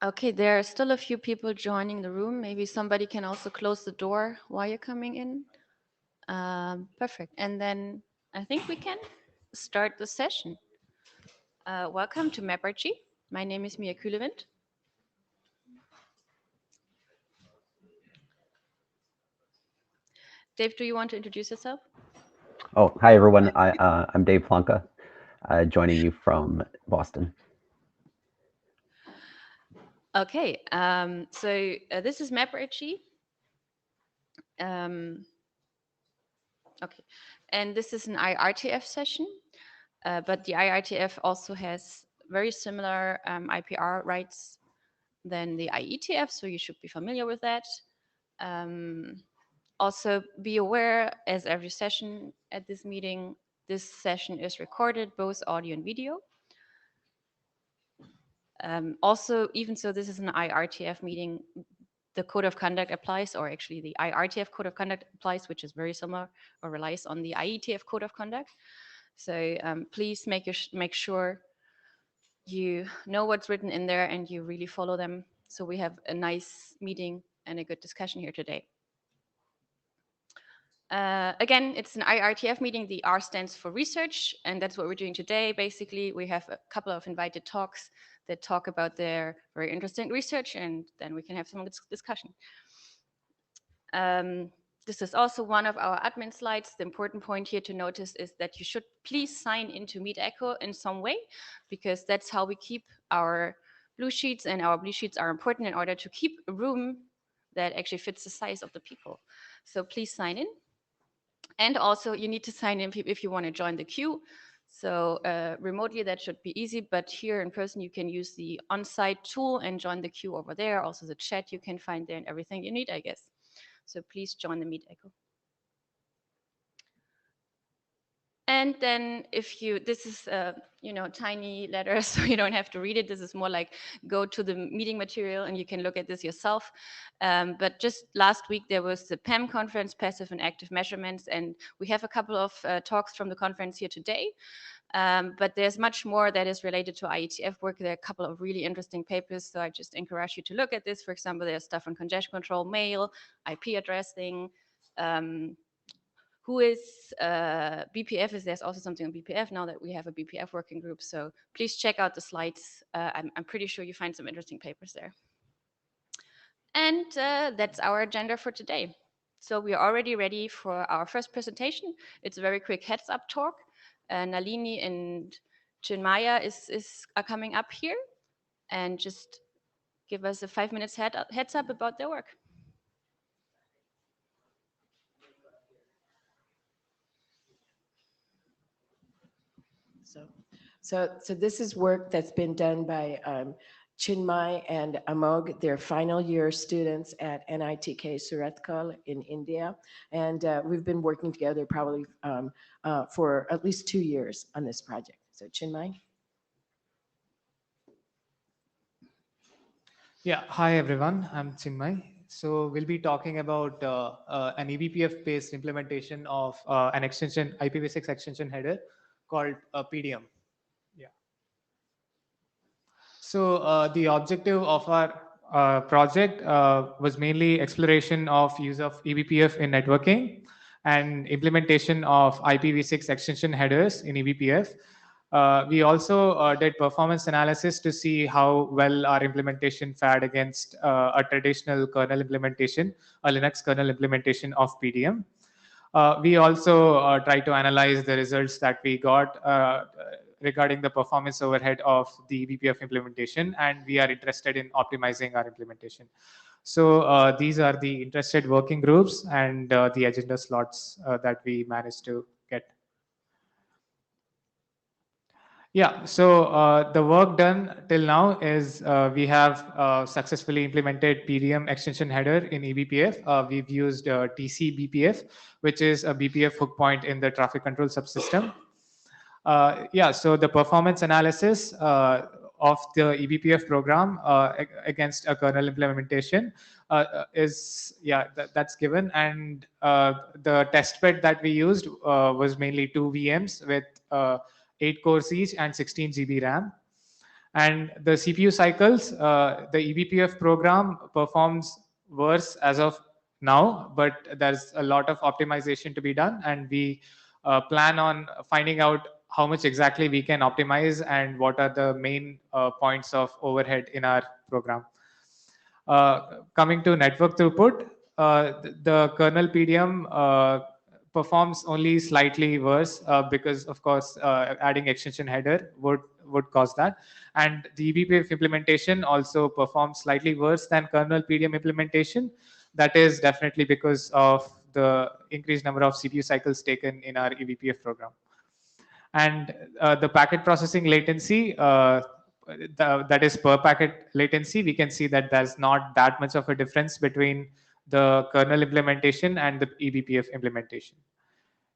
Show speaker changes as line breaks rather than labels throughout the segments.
Okay, there are still a few people joining the room. Maybe somebody can also close the door while you're coming in. Perfect. And then I think we can start the session. Welcome to MAPRG. My name is Mia Kühlewind. Dave, do you want to introduce yourself?
Oh, hi everyone. I'm Dave Plonka, joining you from Boston.
Okay, this is MAPRG. Okay, and this is an IETF session, but the IETF also has very similar IPR rights than the IETF, so you should be familiar with that. Also, be aware, as every session at this meeting, this session is recorded, both audio and video. Also, even so this is an IRTF meeting, the code of conduct applies, or actually the IRTF code of conduct applies, which is very similar or relies on the IETF code of conduct. So please make sure you know what's written in there and you really follow them. So we have a nice meeting and a good discussion here today. Again, it's an IRTF meeting. The R stands for research, and that's what we're doing today. Basically, we have a couple of invited talks that talk about their very interesting research, and then we can have some discussion. This is also one of our admin slides. The important point here to notice is that you should please sign into MeetEcho in some way, because that's how we keep our blue sheets, and our blue sheets are important in order to keep a room that actually fits the size of the people. So please sign in. And also you need to sign in if you want to join the queue. So remotely that should be easy, but here in person you can use the on-site tool and join the queue over there. Also the chat you can find there and everything you need, I guess. So please join the MeetEcho. And then if you, this is, tiny letters, so you don't have to read it. This is more like go to the meeting material and you can look at this yourself. But just last week, there was the PAM conference, Passive and Active Measurements, and we have a couple of talks from the conference here today. But there's much more that is related to IETF work. There are a couple of really interesting papers, so I just encourage you to look at this. For example, there's stuff on congestion control, mail, IP addressing, who is BPF, is there's also something on BPF now that we have a BPF working group. So please check out the slides. I'm pretty sure you find some interesting papers there. And that's our agenda for today. So we are already ready for our first presentation. It's a very quick heads up talk. Nalini and Chinmaya are coming up here and just give us a 5 minutes heads up about their work.
So this is work that's been done by Chinmay and Amog. They're final year students at NITK Surathkal in India. And we've been working together probably for at least 2 years on this project. So Chinmay.
Yeah, hi everyone, I'm Chinmay. So we'll be talking about an eBPF-based implementation of an extension, IPv6 extension header called PDM. Yeah. So the objective of our project was mainly exploration of use of eBPF in networking and implementation of IPv6 extension headers in eBPF. We also did performance analysis to see how well our implementation fared against a traditional kernel implementation, a Linux kernel implementation of PDM. We also tried to analyze the results that we got regarding the performance overhead of the eBPF implementation, and we are interested in optimizing our implementation. So these are the interested working groups and the agenda slots that we managed to get. Yeah, so the work done till now is we have successfully implemented PDM extension header in eBPF. We've used TC-BPF, which is a BPF hook point in the traffic control subsystem. Yeah, so the performance analysis of the eBPF program against a kernel implementation is, yeah, that's given. And the test bed that we used was mainly 2 VMs with 8 cores each and 16 GB RAM. And the CPU cycles, the eBPF program performs worse as of now, but there's a lot of optimization to be done, and we plan on finding out how much exactly we can optimize and what are the main points of overhead in our program. Coming to network throughput, the kernel PDM performs only slightly worse because, of course, adding extension header would cause that. And the eBPF implementation also performs slightly worse than kernel PDM implementation. That is definitely because of the increased number of CPU cycles taken in our eBPF program. And the packet processing latency, that is per packet latency, we can see that there's not that much of a difference between the kernel implementation and the eBPF implementation.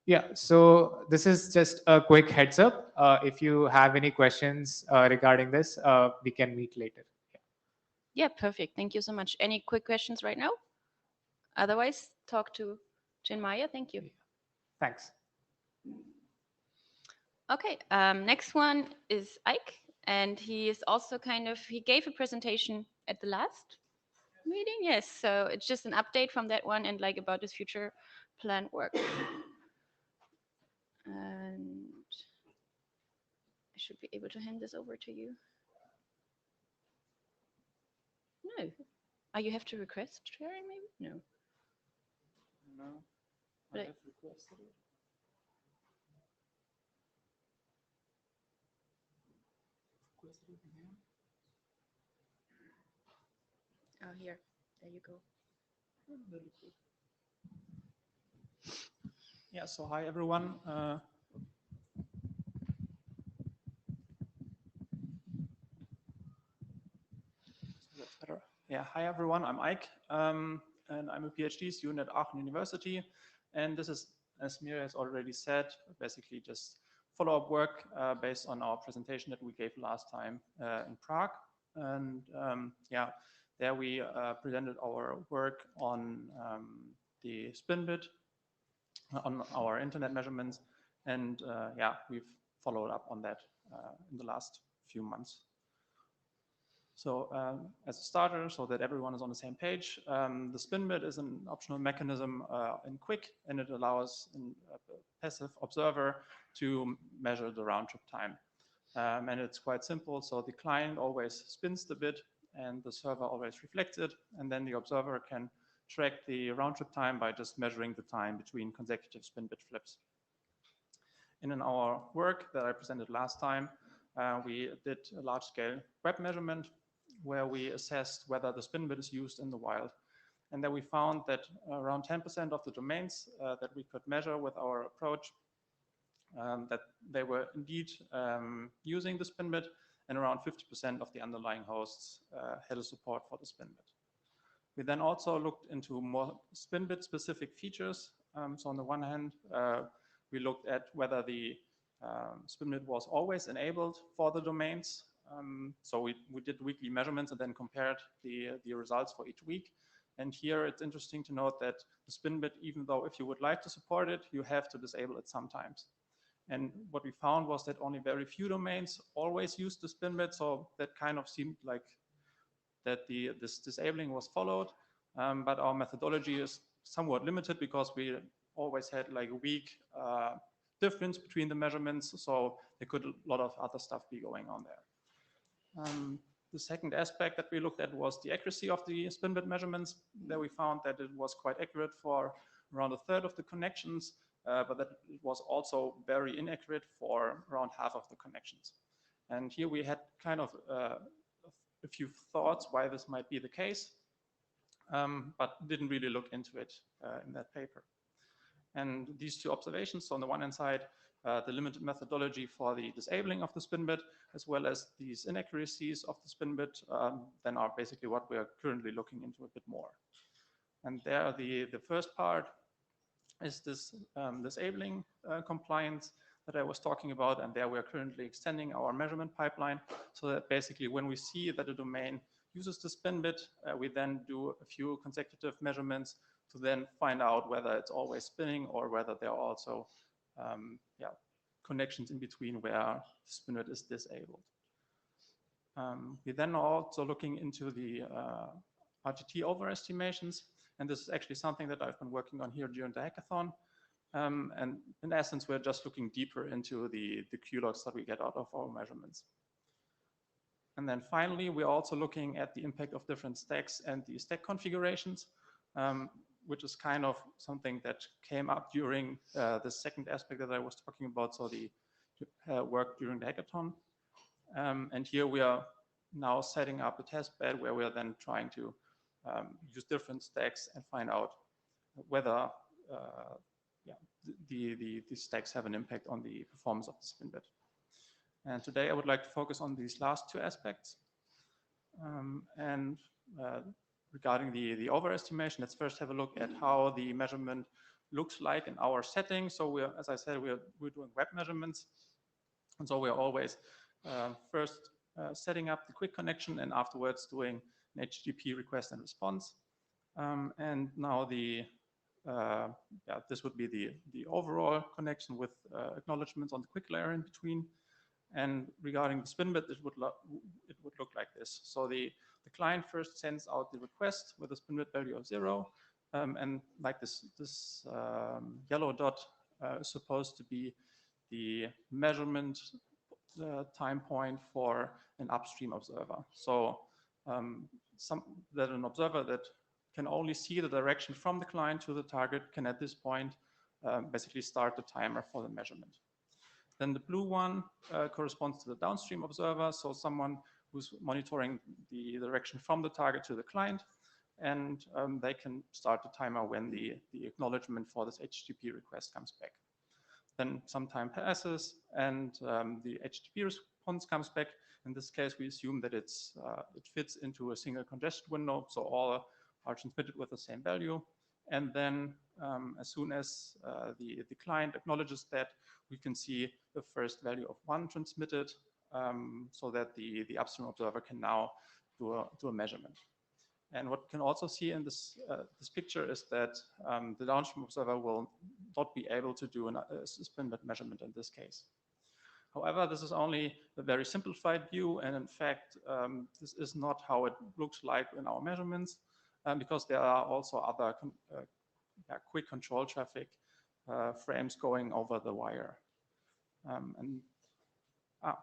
Yeah, so this is just a quick heads up. If you have any questions regarding this, we can meet later.
Yeah, perfect. Thank you so much. Any quick questions right now? Otherwise, talk to Chinmaya. Thank you.
Thanks.
Okay, next one is Ike, and he is also he gave a presentation at the last meeting. Yes, so it's just an update from that one and like about his future plan work. And I should be able to hand this over to you. No. Oh, you have to request sharing maybe? No.
No,
But
I have requested it. Requested it again.
Oh, here. There you go.
Very good. Yeah, so hi everyone. So that's better. Yeah, hi everyone, I'm Ike, and I'm a PhD student at Aachen University. And this is, as Mira has already said, basically just follow-up work based on our presentation that we gave last time in Prague. And yeah, there we presented our work on the spin bit, on our internet measurements. And yeah, we've followed up on that in the last few months. So as a starter, so that everyone is on the same page, the spin bit is an optional mechanism in QUIC, and it allows a passive observer to measure the round trip time. And it's quite simple. So the client always spins the bit and the server always reflects it. And then the observer can track the round trip time by just measuring the time between consecutive spin bit flips. And in our work that I presented last time, we did a large scale web measurement where we assessed whether the spin bit is used in the wild. And then we found that around 10% of the domains that we could measure with our approach, that they were indeed using the spin bit, and around 50% of the underlying hosts had a support for the spin bit. We then also looked into more spin bit specific features. So on the one hand, we looked at whether the spin bit was always enabled for the domains. So we did weekly measurements and then compared the results for each week. And here it's interesting to note that the spin bit, even though if you would like to support it, you have to disable it sometimes. And what we found was that only very few domains always used the spin bit. So that kind of seemed like that this disabling was followed. But our methodology is somewhat limited because we always had like a week difference between the measurements. So there could a lot of other stuff be going on there. The second aspect that we looked at was the accuracy of the spin bit measurements. There we found that it was quite accurate for around a third of the connections, but that it was also very inaccurate for around half of the connections. And here we had kind of a few thoughts why this might be the case, but didn't really look into it in that paper. And these two observations, so on the one hand side, the limited methodology for the disabling of the spin bit, as well as these inaccuracies of the spin bit, then are basically what we are currently looking into a bit more. And there, the first part is this disabling compliance that I was talking about, and there we are currently extending our measurement pipeline so that basically when we see that a domain uses the spin bit, we then do a few consecutive measurements to then find out whether it's always spinning or whether there are also connections in between where the spin bit is disabled. We then are also looking into the RTT overestimations, and this is actually something that I've been working on here during the hackathon. And in essence, we're just looking deeper into the Q-logs that we get out of our measurements. And then finally, we're also looking at the impact of different stacks and the stack configurations, which is kind of something that came up during the second aspect that I was talking about, so the work during the hackathon. And here we are now setting up a test bed where we are then trying to use different stacks and find out whether the stacks have an impact on the performance of the spin bit. And today I would like to focus on these last two aspects. Regarding the overestimation, let's first have a look at how the measurement looks like in our setting. So we're, as I said, we're doing web measurements. And so we're always first setting up the quick connection and afterwards doing an HTTP request and response. And now this would be the overall connection with acknowledgements on the quick layer in between. And regarding the spin bit, it would look like this. So the client first sends out the request with a spin bit value of 0. And like this yellow dot is supposed to be the measurement time point for an upstream observer. So an observer that can only see the direction from the client to the target can at this point basically start the timer for the measurement. Then the blue one corresponds to the downstream observer, so someone who's monitoring the direction from the target to the client, and they can start the timer when the acknowledgement for this HTTP request comes back. Then some time passes, and the HTTP response comes back. In this case, we assume that it fits into a single congestion window, so all are transmitted with the same value. And then as soon as the client acknowledges that, we can see the first value of 1 transmitted, so that the upstream observer can now do a measurement. And what you can also see in this picture is that the downstream observer will not be able to do a spin bit measurement in this case. However, this is only a very simplified view, and in fact, this is not how it looks like in our measurements, because there are also other quick control traffic frames going over the wire.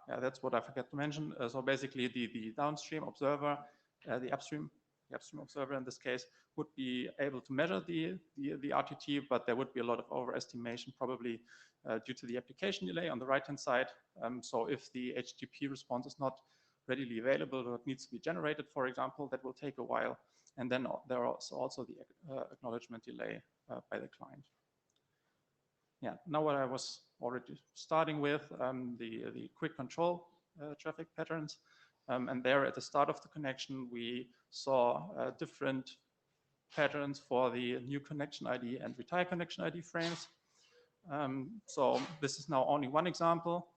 That's what I forgot to mention. So basically, the downstream observer, the upstream observer in this case, would be able to measure the RTT, but there would be a lot of overestimation, probably due to the application delay on the right-hand side. So if the HTTP response is not readily available or it needs to be generated, for example, that will take a while. And then there is also the acknowledgement delay by the client. Yeah, now what I was already starting with, the quick control traffic patterns. And there at the start of the connection, we saw different patterns for the new connection ID and retire connection ID frames. So this is now only one example.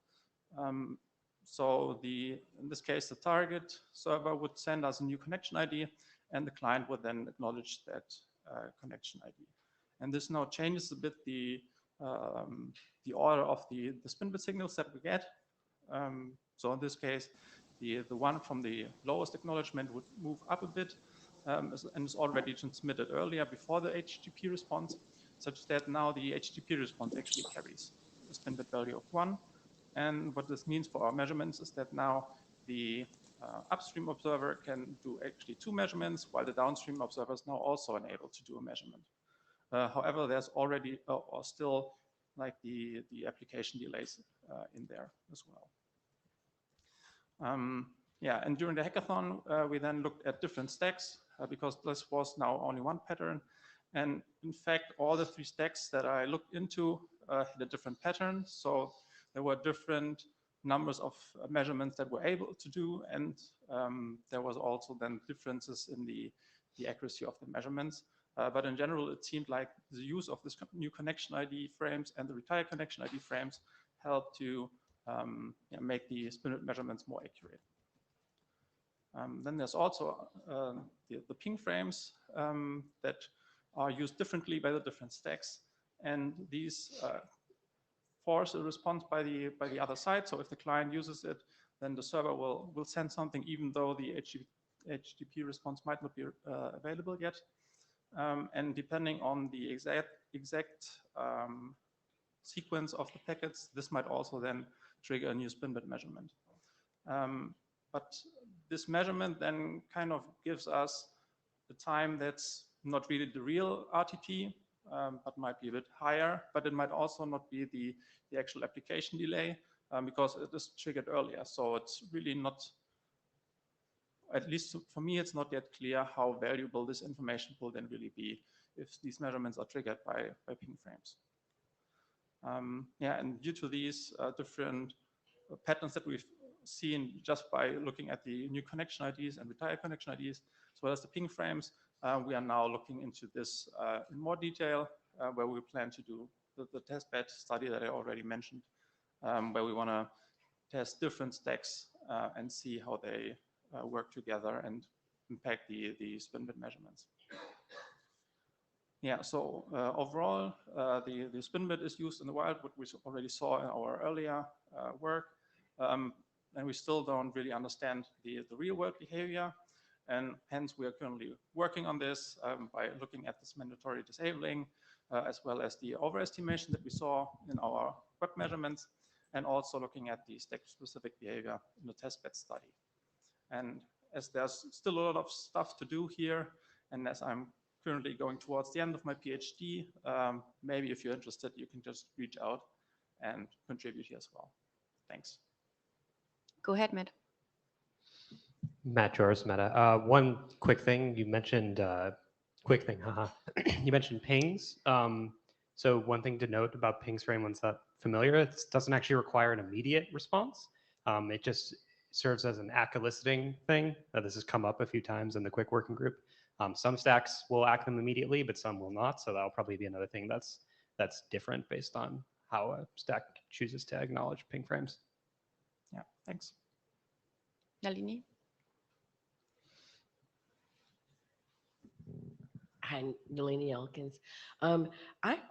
So in this case, the target server would send us a new connection ID, and the client would then acknowledge that connection ID. And this now changes a bit the order of the spin bit signals that we get. So in this case, the one from the lowest acknowledgement would move up a bit and is already transmitted earlier before the HTTP response, such that now the HTTP response actually carries a spin bit value of 1. And what this means for our measurements is that now the upstream observer can do actually 2 measurements, while the downstream observer is now also enabled to do a measurement. However, there's already or still like the application delays in there as well. And during the hackathon, we then looked at different stacks because this was now only one pattern. And in fact, all the 3 stacks that I looked into had a different pattern. So there were different numbers of measurements that we're able to do. And there was also then differences in the accuracy of the measurements. But in general, it seemed like the use of this new connection ID frames and the retire connection ID frames helped to make the spin bit measurements more accurate. Then there's also the ping frames that are used differently by the different stacks, and these force a response by the other side. So if the client uses it, then the server will send something, even though the HTTP response might not be available yet. And depending on the exact sequence of the packets, this might also then trigger a new spin bit measurement. But this measurement then kind of gives us the time that's not really the real RTT, but might be a bit higher, but it might also not be the actual application delay because it is triggered earlier. So it's really not, at least for me, it's not yet clear how valuable this information will then really be if these measurements are triggered by ping frames. Yeah, and due to these different patterns that we've seen just by looking at the new connection IDs and retired connection IDs, as well as the ping frames, we are now looking into this in more detail, where we plan to do the testbed study that I already mentioned, where we want to test different stacks and see how they work together and impact the spin bit measurements. Yeah, so overall, the spin bit is used in the wild, what we already saw in our earlier work, and we still don't really understand the real world behavior, and hence we are currently working on this by looking at this mandatory disabling, as well as the overestimation that we saw in our web measurements, and also looking at the stack-specific behavior in the testbed study. And as there's still a lot of stuff to do here, and as I'm currently going towards the end of my PhD, maybe if you're interested, you can just reach out and contribute here as well. Thanks.
Go ahead, Matt.
Matt Joris, Meta. One quick thing you mentioned, you mentioned pings. So one thing to note about pings for anyone's not familiar, it doesn't actually require an immediate response. It just serves as an ACK eliciting thing. This has come up a few times in the quick working group. Some stacks will ACK them immediately, but some will not. So that'll probably be another thing that's different based on how a stack chooses to acknowledge ping frames.
Yeah, thanks.
Nalini?
Hi, Nalini Elkins. I'm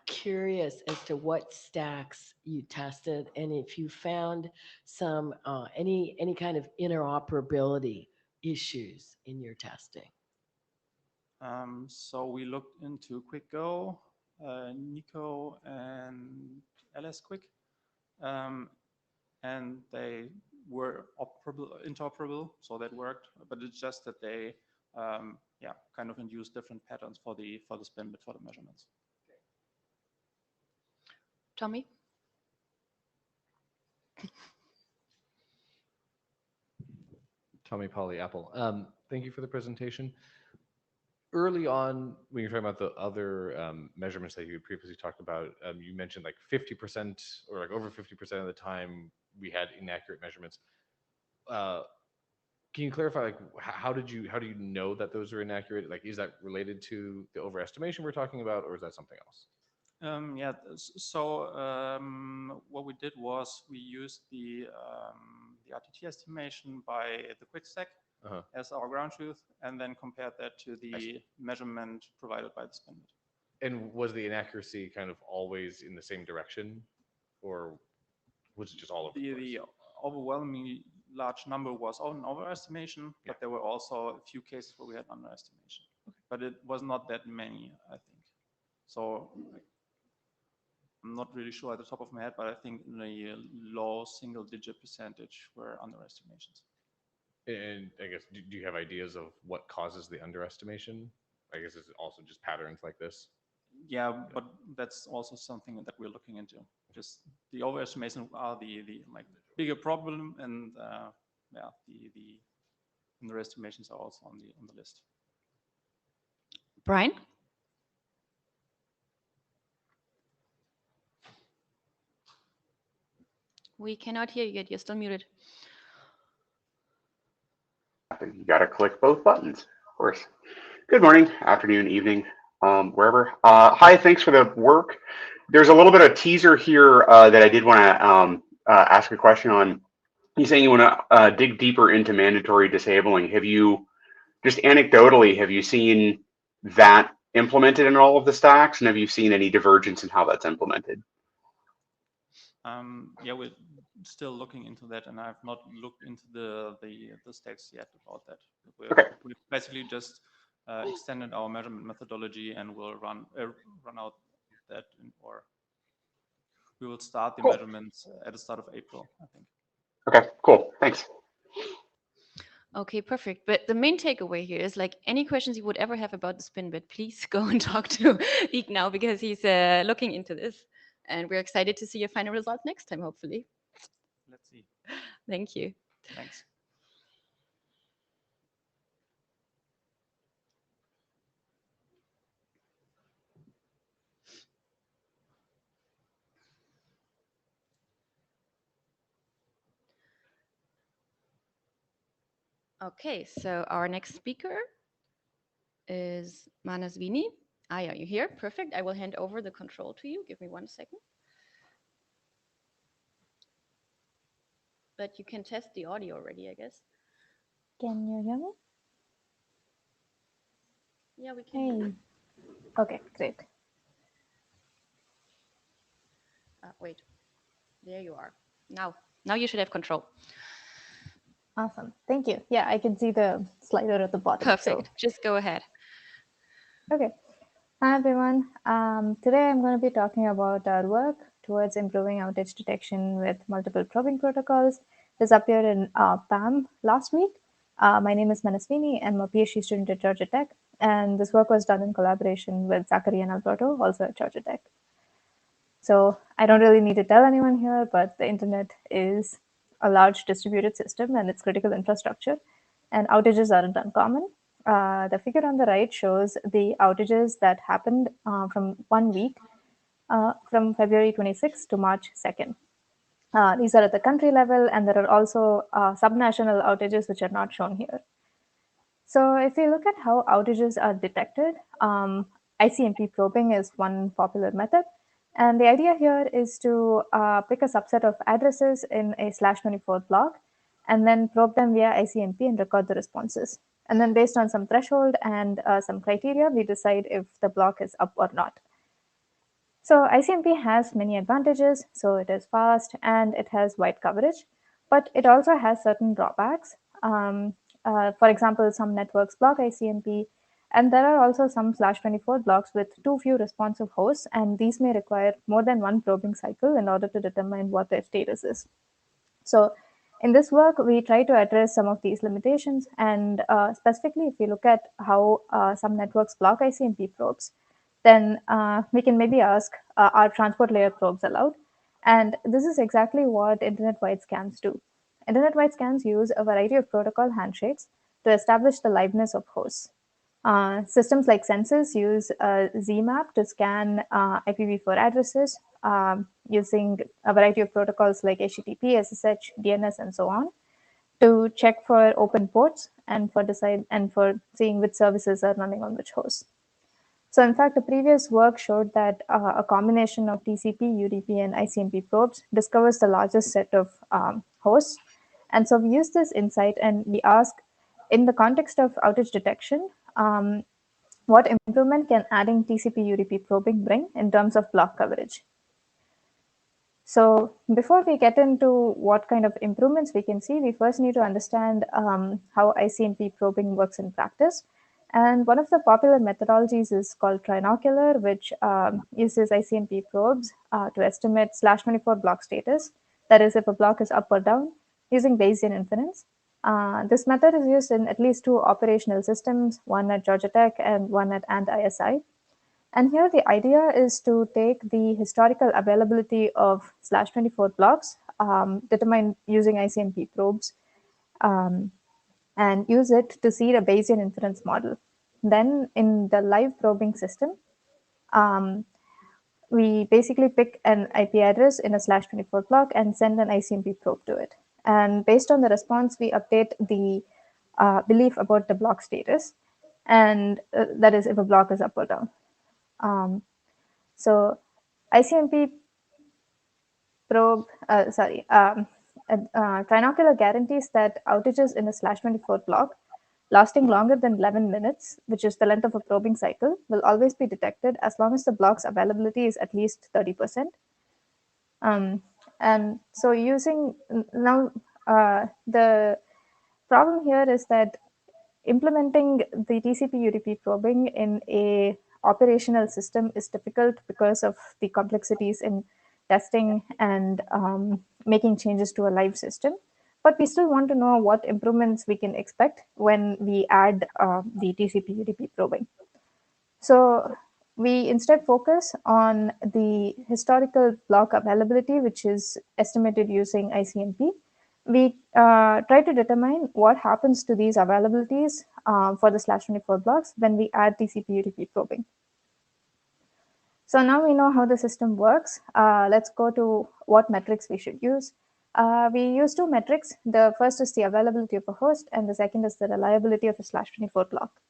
curious as to what stacks you tested and if you found some any kind of interoperability issues in your testing.
So we looked into QuickGo, Nico, and LS Quick, and they were interoperable, so that worked. But it's just that they, yeah, kind of induce different patterns for the spin bit for the measurements.
Tommy?
Tommy Polly Apple. Thank you for the presentation. Early on, when you're talking about the other measurements that you had previously talked about, you mentioned like 50% or like over 50% of the time we had inaccurate measurements. Can you clarify, like, how do you know that those are inaccurate? Like, is that related to the overestimation we're talking about, or is that something else?
Yeah, so what we did was we used the RTT estimation by the QuickStack as our ground truth, and then compared that to the measurement provided by the spin bit.
And was the inaccuracy kind of always in the same direction, or was it just all over the place?
The overwhelmingly large number was an overestimation, but there were also a few cases where we had underestimation. But it was not that many, I think. So I'm not really sure at the top of my head, but I think in a low single-digit percentage were underestimations.
And I guess, do you have ideas of what causes the underestimation? I guess it's also just patterns like this.
Yeah, but that's also something that we're looking into. Just the overestimation are the like bigger problem, and yeah, the underestimations are also on the list.
Brian? We cannot hear you yet. You're still muted.
You got to click both buttons, of course. Good morning, afternoon, evening, wherever. Hi, thanks for the work. There's a little bit of teaser here that I did want to ask a question on. You're saying you want to dig deeper into mandatory disabling. Have you, just anecdotally, have you seen that implemented in all of the stacks, and have you seen any divergence in how that's implemented?
Yeah, still looking into that, and I've not looked into the stacks yet about that. We basically just extended our measurement methodology, and we'll run out that, or we will start the measurements at the start of April, I think.
Okay, cool. Thanks.
Okay, perfect. But the main takeaway here is like any questions you would ever have about the spin bit, please go and talk to Ike now because he's looking into this. And we're excited to see your final results next time, hopefully.
Let's see.
Thank you.
Thanks.
Okay, so our next speaker is Manaswini. Are you here? Perfect. I will hand over the control to you. Give me 1 second. But you can test the audio already, I guess.
Can you hear me?
Yeah, we can.
Hey. Okay, great.
Wait, there you are. Now you should have control.
Awesome. Thank you. Yeah, I can see the slider at the bottom.
Perfect. So. Just go ahead.
Okay. Hi, everyone. Today I'm going to be talking about our work towards improving outage detection with multiple probing protocols. This appeared in PAM last week. My name is Manaswini. I'm a PhD student at Georgia Tech, and this work was done in collaboration with Zachary and Alberto, also at Georgia Tech. So I don't really need to tell anyone here, but the internet is a large distributed system and it's critical infrastructure, and outages aren't uncommon. The figure on the right shows the outages that happened from 1 week, from February 26th to March 2nd. These are at the country level, and there are also subnational outages which are not shown here. So if we look at how outages are detected, ICMP probing is one popular method. And the idea here is to pick a subset of addresses in a /24 block and then probe them via ICMP and record the responses. And then based on some threshold and some criteria, we decide if the block is up or not. So ICMP has many advantages. So it is fast and it has wide coverage, but it also has certain drawbacks. For example, some networks block ICMP, and there are also some /24 blocks with too few responsive hosts, and these may require more than one probing cycle in order to determine what their status is. So in this work, we try to address some of these limitations, and specifically, if we look at how some networks block ICMP probes, then we can maybe ask, are transport layer probes allowed? And this is exactly what internet-wide scans do. Internet-wide scans use a variety of protocol handshakes to establish the liveness of hosts. Systems like Census use ZMAP to scan IPv4 addresses using a variety of protocols like HTTP, SSH, DNS, and so on to check for open ports and for seeing which services are running on which hosts. So in fact, the previous work showed that a combination of TCP, UDP, and ICMP probes discovers the largest set of hosts. And so we use this insight and we ask, in the context of outage detection, what improvement can adding TCP, UDP probing bring in terms of block coverage? So before we get into what kind of improvements we can see, we first need to understand how ICMP probing works in practice. And one of the popular methodologies is called trinocular, which uses ICMP probes to estimate /24 block status. That is, if a block is up or down, using Bayesian inference. This method is used in at least 2 operational systems, one at Georgia Tech and one at ANT ISI. And here the idea is to take the historical availability of /24 blocks determined using ICMP probes and use it to seed a Bayesian inference model. Then in the live probing system, we basically pick an IP address in a /24 block and send an ICMP probe to it. And based on the response, we update the belief about the block status, and that is if a block is up or down. So ICMP probe, trinocular guarantees that outages in a /24 block lasting longer than 11 minutes, which is the length of a probing cycle, will always be detected as long as the block's availability is at least 30%. And so using now the problem here is that implementing the TCP/UDP probing in a operational system is difficult because of the complexities in testing and making changes to a live system. But we still want to know what improvements we can expect when we add the TCP/UDP probing. So we instead focus on the historical block availability, which is estimated using ICMP. We try to determine what happens to these availabilities for the /24 blocks when we add TCP/UDP probing. So now we know how the system works. Let's go to what metrics we should use. We use two metrics. The first is the availability of a host, and the second is the reliability of a /24 block.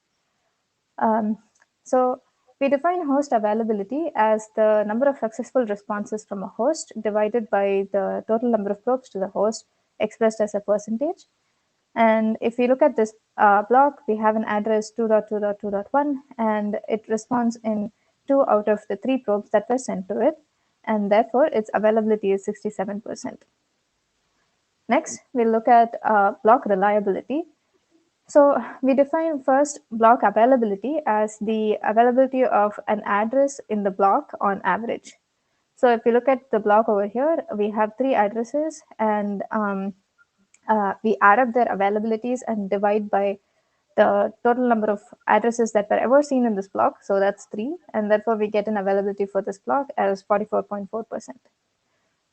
So we define host availability as the number of successful responses from a host divided by the total number of probes to the host expressed as a percentage. And if we look at this block, we have an address 2.2.2.1, and it responds in 2 out of the 3 probes that were sent to it, and therefore its availability is 67%. Next, we'll look at block reliability. So we define first block availability as the availability of an address in the block on average. So if you look at the block over here, we have 3 addresses, and we add up their availabilities and divide by the total number of addresses that were ever seen in this block. So that's 3, and therefore we get an availability for this block as 44.4%.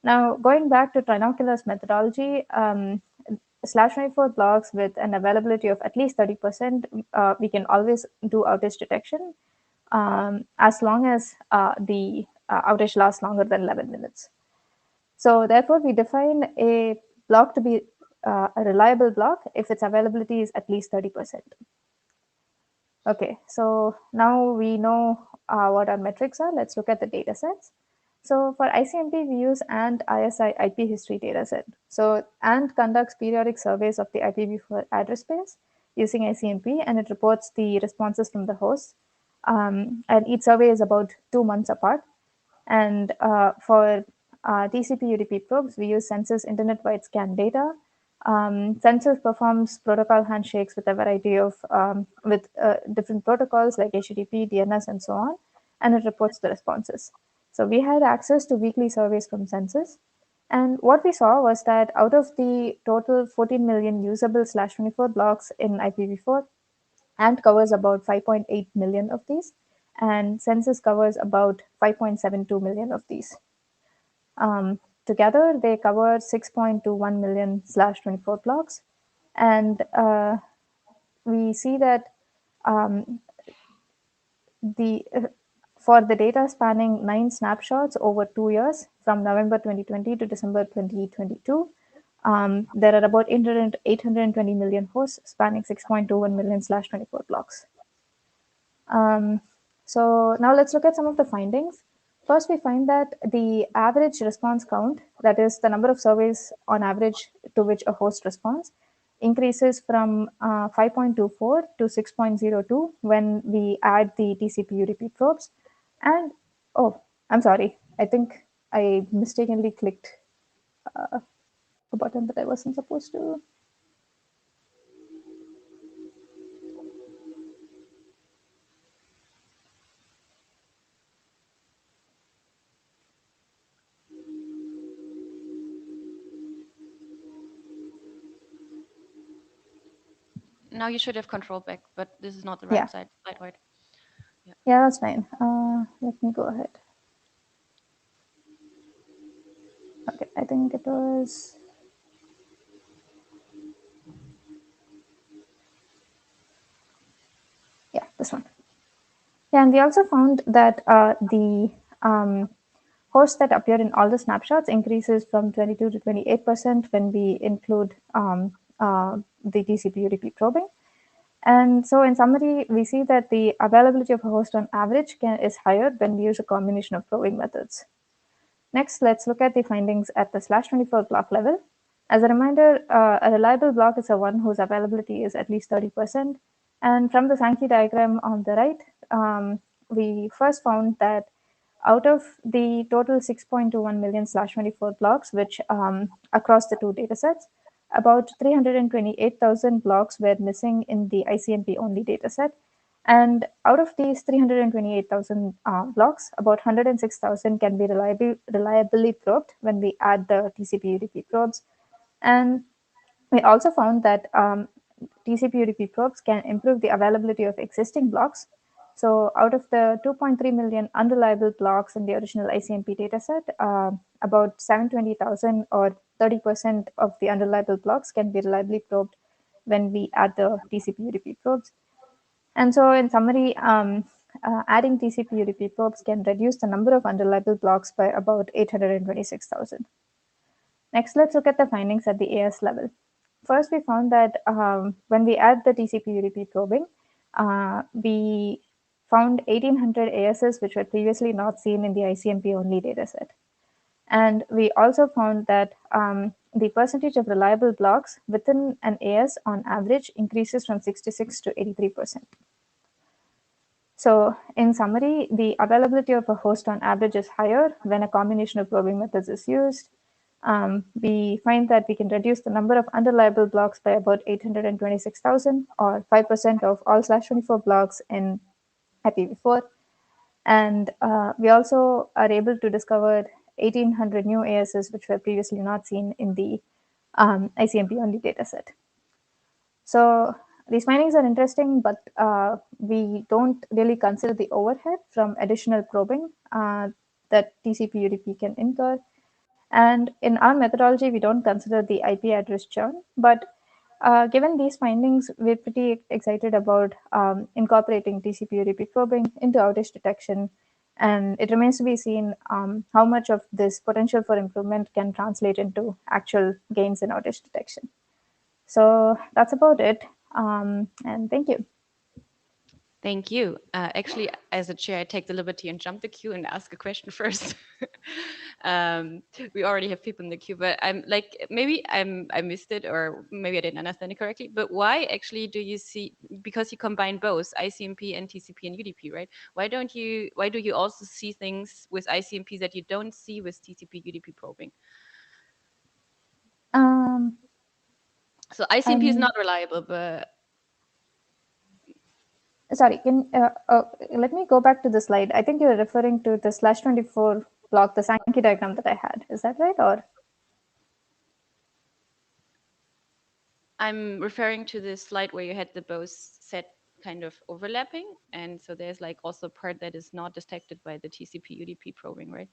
Now, going back to Trinoculus methodology, /24 blocks with an availability of at least 30%, we can always do outage detection as long as the outage lasts longer than 11 minutes. So therefore, we define a block to be a reliable block if its availability is at least 30%. Okay, so now we know what our metrics are. Let's look at the data sets. So for ICMP, we use ANT ISI IP history dataset. So ANT conducts periodic surveys of the IPv4 address space using ICMP, and it reports the responses from the hosts. And each survey is about 2 months apart. And for TCP/UDP probes, we use Census internet-wide scan data. Census performs protocol handshakes with a variety of different protocols like HTTP, DNS, and so on, and it reports the responses. So we had access to weekly surveys from Census. And what we saw was that out of the total 14 million usable /24 blocks in IPv4, ANT covers about 5.8 million of these, and Census covers about 5.72 million of these. Together, they cover 6.21 million /24 blocks. And we see that for the data spanning 9 snapshots over 2 years, from November 2020 to December 2022, there are about 820 million hosts spanning 6.21 million /24 blocks. So now let's look at some of the findings. First, we find that the average response count, that is the number of surveys on average to which a host responds, increases from 5.24 to 6.02 when we add the TCP/UDP probes. And, oh, I'm sorry, I think I mistakenly clicked a button that I wasn't supposed to.
Now you should have control back, but this is not the right side, right?
Yeah, that's fine. Let me go ahead. Okay, I think it was. Yeah, this one. Yeah, and we also found that the hosts that appear in all the snapshots increases from 22 to 28% when we include the TCP/UDP probing. And so in summary, we see that the availability of a host on average is higher when we use a combination of probing methods. Next, let's look at the findings at the /24 block level. As a reminder, a reliable block is a one whose availability is at least 30%. And from the Sankey diagram on the right, we first found that Out of the total 6.21 million/24 blocks, which across the two datasets, about 328,000 blocks were missing in the ICMP only dataset. And out of these 328,000 blocks, about 106,000 can be reliably probed when we add the TCP/UDP probes. And we also found that TCP/UDP probes can improve the availability of existing blocks. So out of the 2.3 million unreliable blocks in the original ICMP dataset, about 720,000 or 30% of the unreliable blocks can be reliably probed when we add the TCP/UDP probes. And so in summary, adding TCP/UDP probes can reduce the number of unreliable blocks by about 826,000. Next, let's look at the findings at the AS level. First, we found that when we add the TCP/UDP probing, we found 1,800 ASs which were previously not seen in the ICMP only dataset. And we also found that the percentage of reliable blocks within an AS on average increases from 66 to 83%. So in summary, the availability of a host on average is higher when a combination of probing methods is used. We find that we can reduce the number of unreliable blocks by about 826,000 or 5% of all /24 blocks in IPv4. And we also are able to discover 1,800 new ASs which were previously not seen in the ICMP only dataset. So these findings are interesting, but we don't really consider the overhead from additional probing that TCP/UDP can incur. And in our methodology, we don't consider the IP address churn. But given these findings, we're pretty excited about incorporating TCP/UDP probing into outage detection. And it remains to be seen how much of this potential for improvement can translate into actual gains in outage detection. So that's about it. And thank you.
Thank you. Actually, as a chair, I take the liberty and jump the queue and ask a question first. We already have people in the queue, but I'm like, maybe I missed it, or maybe I didn't understand it correctly. But why actually do you see, because you combine both ICMP and TCP and UDP, right? Why do you also see things with ICMP that you don't see with TCP UDP probing? So ICMP is not reliable, but
sorry, let me go back to the slide. I think you're referring to the /24 block, the Sankey diagram that I had. Is that right? Or
I'm referring to the slide where you had the both set kind of overlapping. And so there's like also a part that is not detected by the TCP UDP probing, right?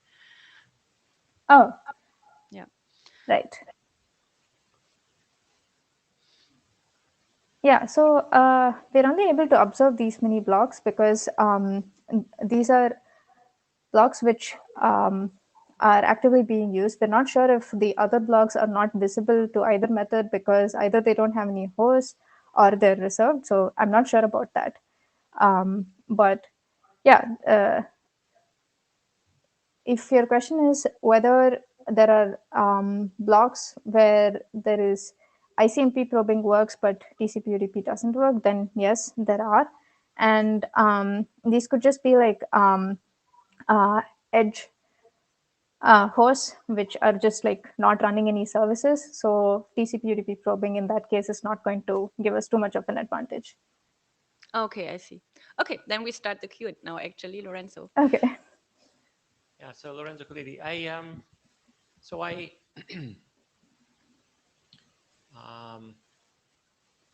Oh,
yeah.
Right. Yeah, so we're only able to observe these many blocks because these are blocks which are actively being used. We're not sure if the other blocks are not visible to either method because either they don't have any hosts or they're reserved. So I'm not sure about that. But yeah, if your question is whether there are blocks where there is ICMP probing works, but TCP/UDP doesn't work, then yes, there are. And these could just be like edge hosts, which are just like not running any services. So TCP/UDP probing in that case is not going to give us too much of an advantage.
Okay, I see. Okay, then we start the queue now, actually, Lorenzo.
Okay.
Yeah, so Lorenzo Colidi,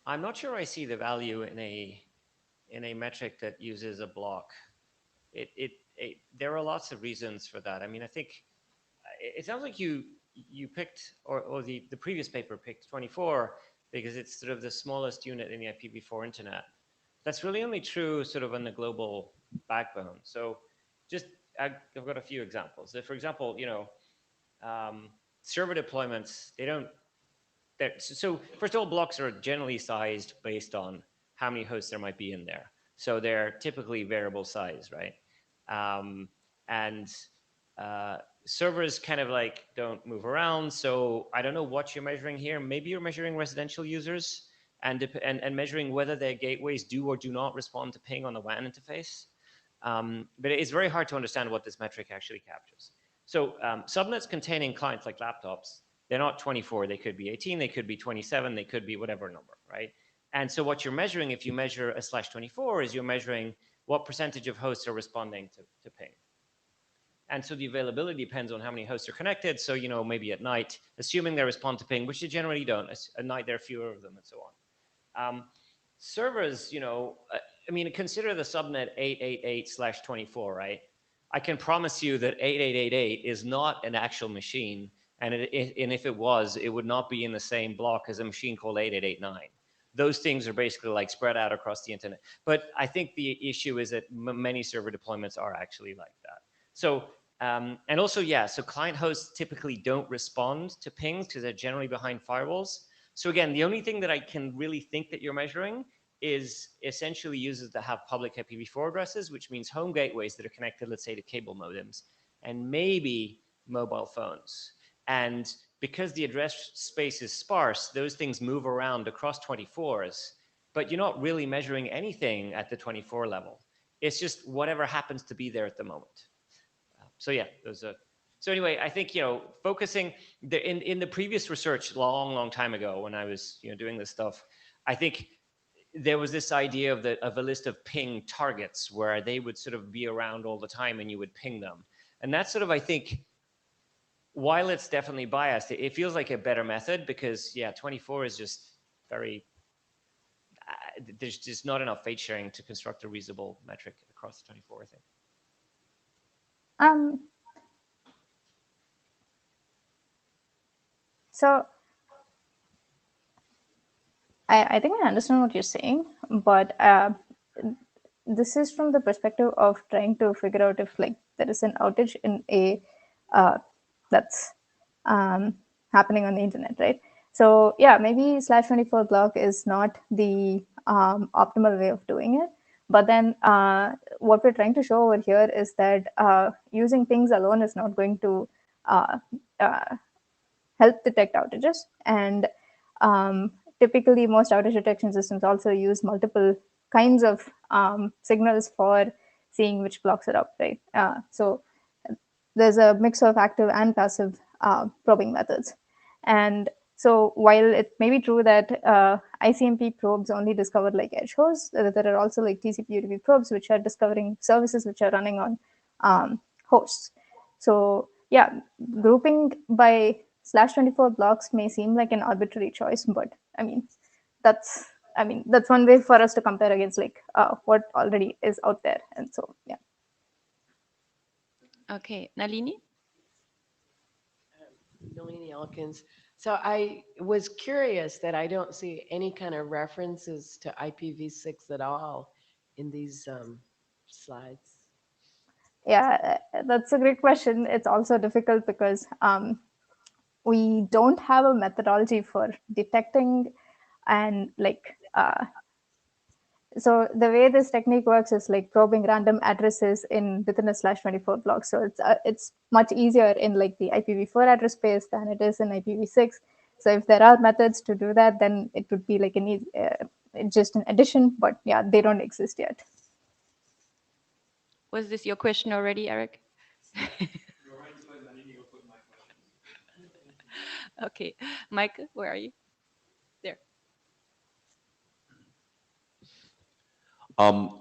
I'm not sure I see the value in a metric that uses a block. There are lots of reasons for that. I mean, I think it sounds like you picked, or the previous paper picked 24 because it's sort of the smallest unit in the IPv4 internet. That's really only true sort of on the global backbone. So just, I've got a few examples. So for example, server deployments, so first of all, blocks are generally sized based on how many hosts there might be in there. So they're typically variable size, right? Servers kind of like don't move around. So I don't know what you're measuring here. Maybe you're measuring residential users and measuring whether their gateways do or do not respond to ping on the WAN interface. But it's very hard to understand what this metric actually captures. So subnets containing clients like laptops, they're not 24, they could be 18, they could be 27, they could be whatever number, right? And so what you're measuring, if you measure a /24, is you're measuring what percentage of hosts are responding to ping. And so the availability depends on how many hosts are connected. So, you know, maybe at night, assuming they respond to ping, which they generally don't, at night there are fewer of them and so on. Servers, you know, I mean, consider the subnet 888/24, right? I can promise you that 8888 is not an actual machine. And if it was, it would not be in the same block as a machine called 8889. Those things are basically like spread out across the internet. But I think the issue is that many server deployments are actually like that. So, and also, yeah, so client hosts typically don't respond to pings because they're generally behind firewalls. So again, the only thing that I can really think that you're measuring is essentially users that have public IPv4 addresses, which means home gateways that are connected, let's say, to cable modems, and maybe mobile phones. And because the address space is sparse, those things move around across 24s, but you're not really measuring anything at the 24 level. It's just whatever happens to be there at the moment. So yeah, so anyway, I think, you know, focusing in the previous research long time ago when I was, you know, doing this stuff, I think there was this idea of a list of ping targets where they would sort of be around all the time and you would ping them. And that's sort of, I think, while it's definitely biased, it feels like a better method because, yeah, 24 is just very, there's just not enough fate sharing to construct a reasonable metric across the 24, I think.
So I think I understand what you're saying, but this is from the perspective of trying to figure out if like there is an outage in a that's happening on the internet, right? So yeah, maybe /24 block is not the optimal way of doing it. But then what we're trying to show over here is that using pings alone is not going to help detect outages. And typically, most outage detection systems also use multiple kinds of signals for seeing which blocks are up, right? So there's a mix of active and passive probing methods. And so while it may be true that ICMP probes only discover like edge hosts, there are also like TCP UDP probes which are discovering services which are running on hosts. So yeah, grouping by /24 blocks may seem like an arbitrary choice, but I mean that's one way for us to compare against like what already is out there. And so yeah.
Okay, Nalini?
Nalini Elkins. So I was curious that I don't see any kind of references to IPv6 at all in these slides.
Yeah, that's a great question. It's also difficult because we don't have a methodology for detecting and like so the way this technique works is like probing random addresses within a /24 block. So it's much easier in like the IPv4 address space than it is in IPv6. So if there are methods to do that, then it would be like just an addition. But yeah, they don't exist yet.
Was this your question already, Eric? Okay, Mike, where are you? There.
I'm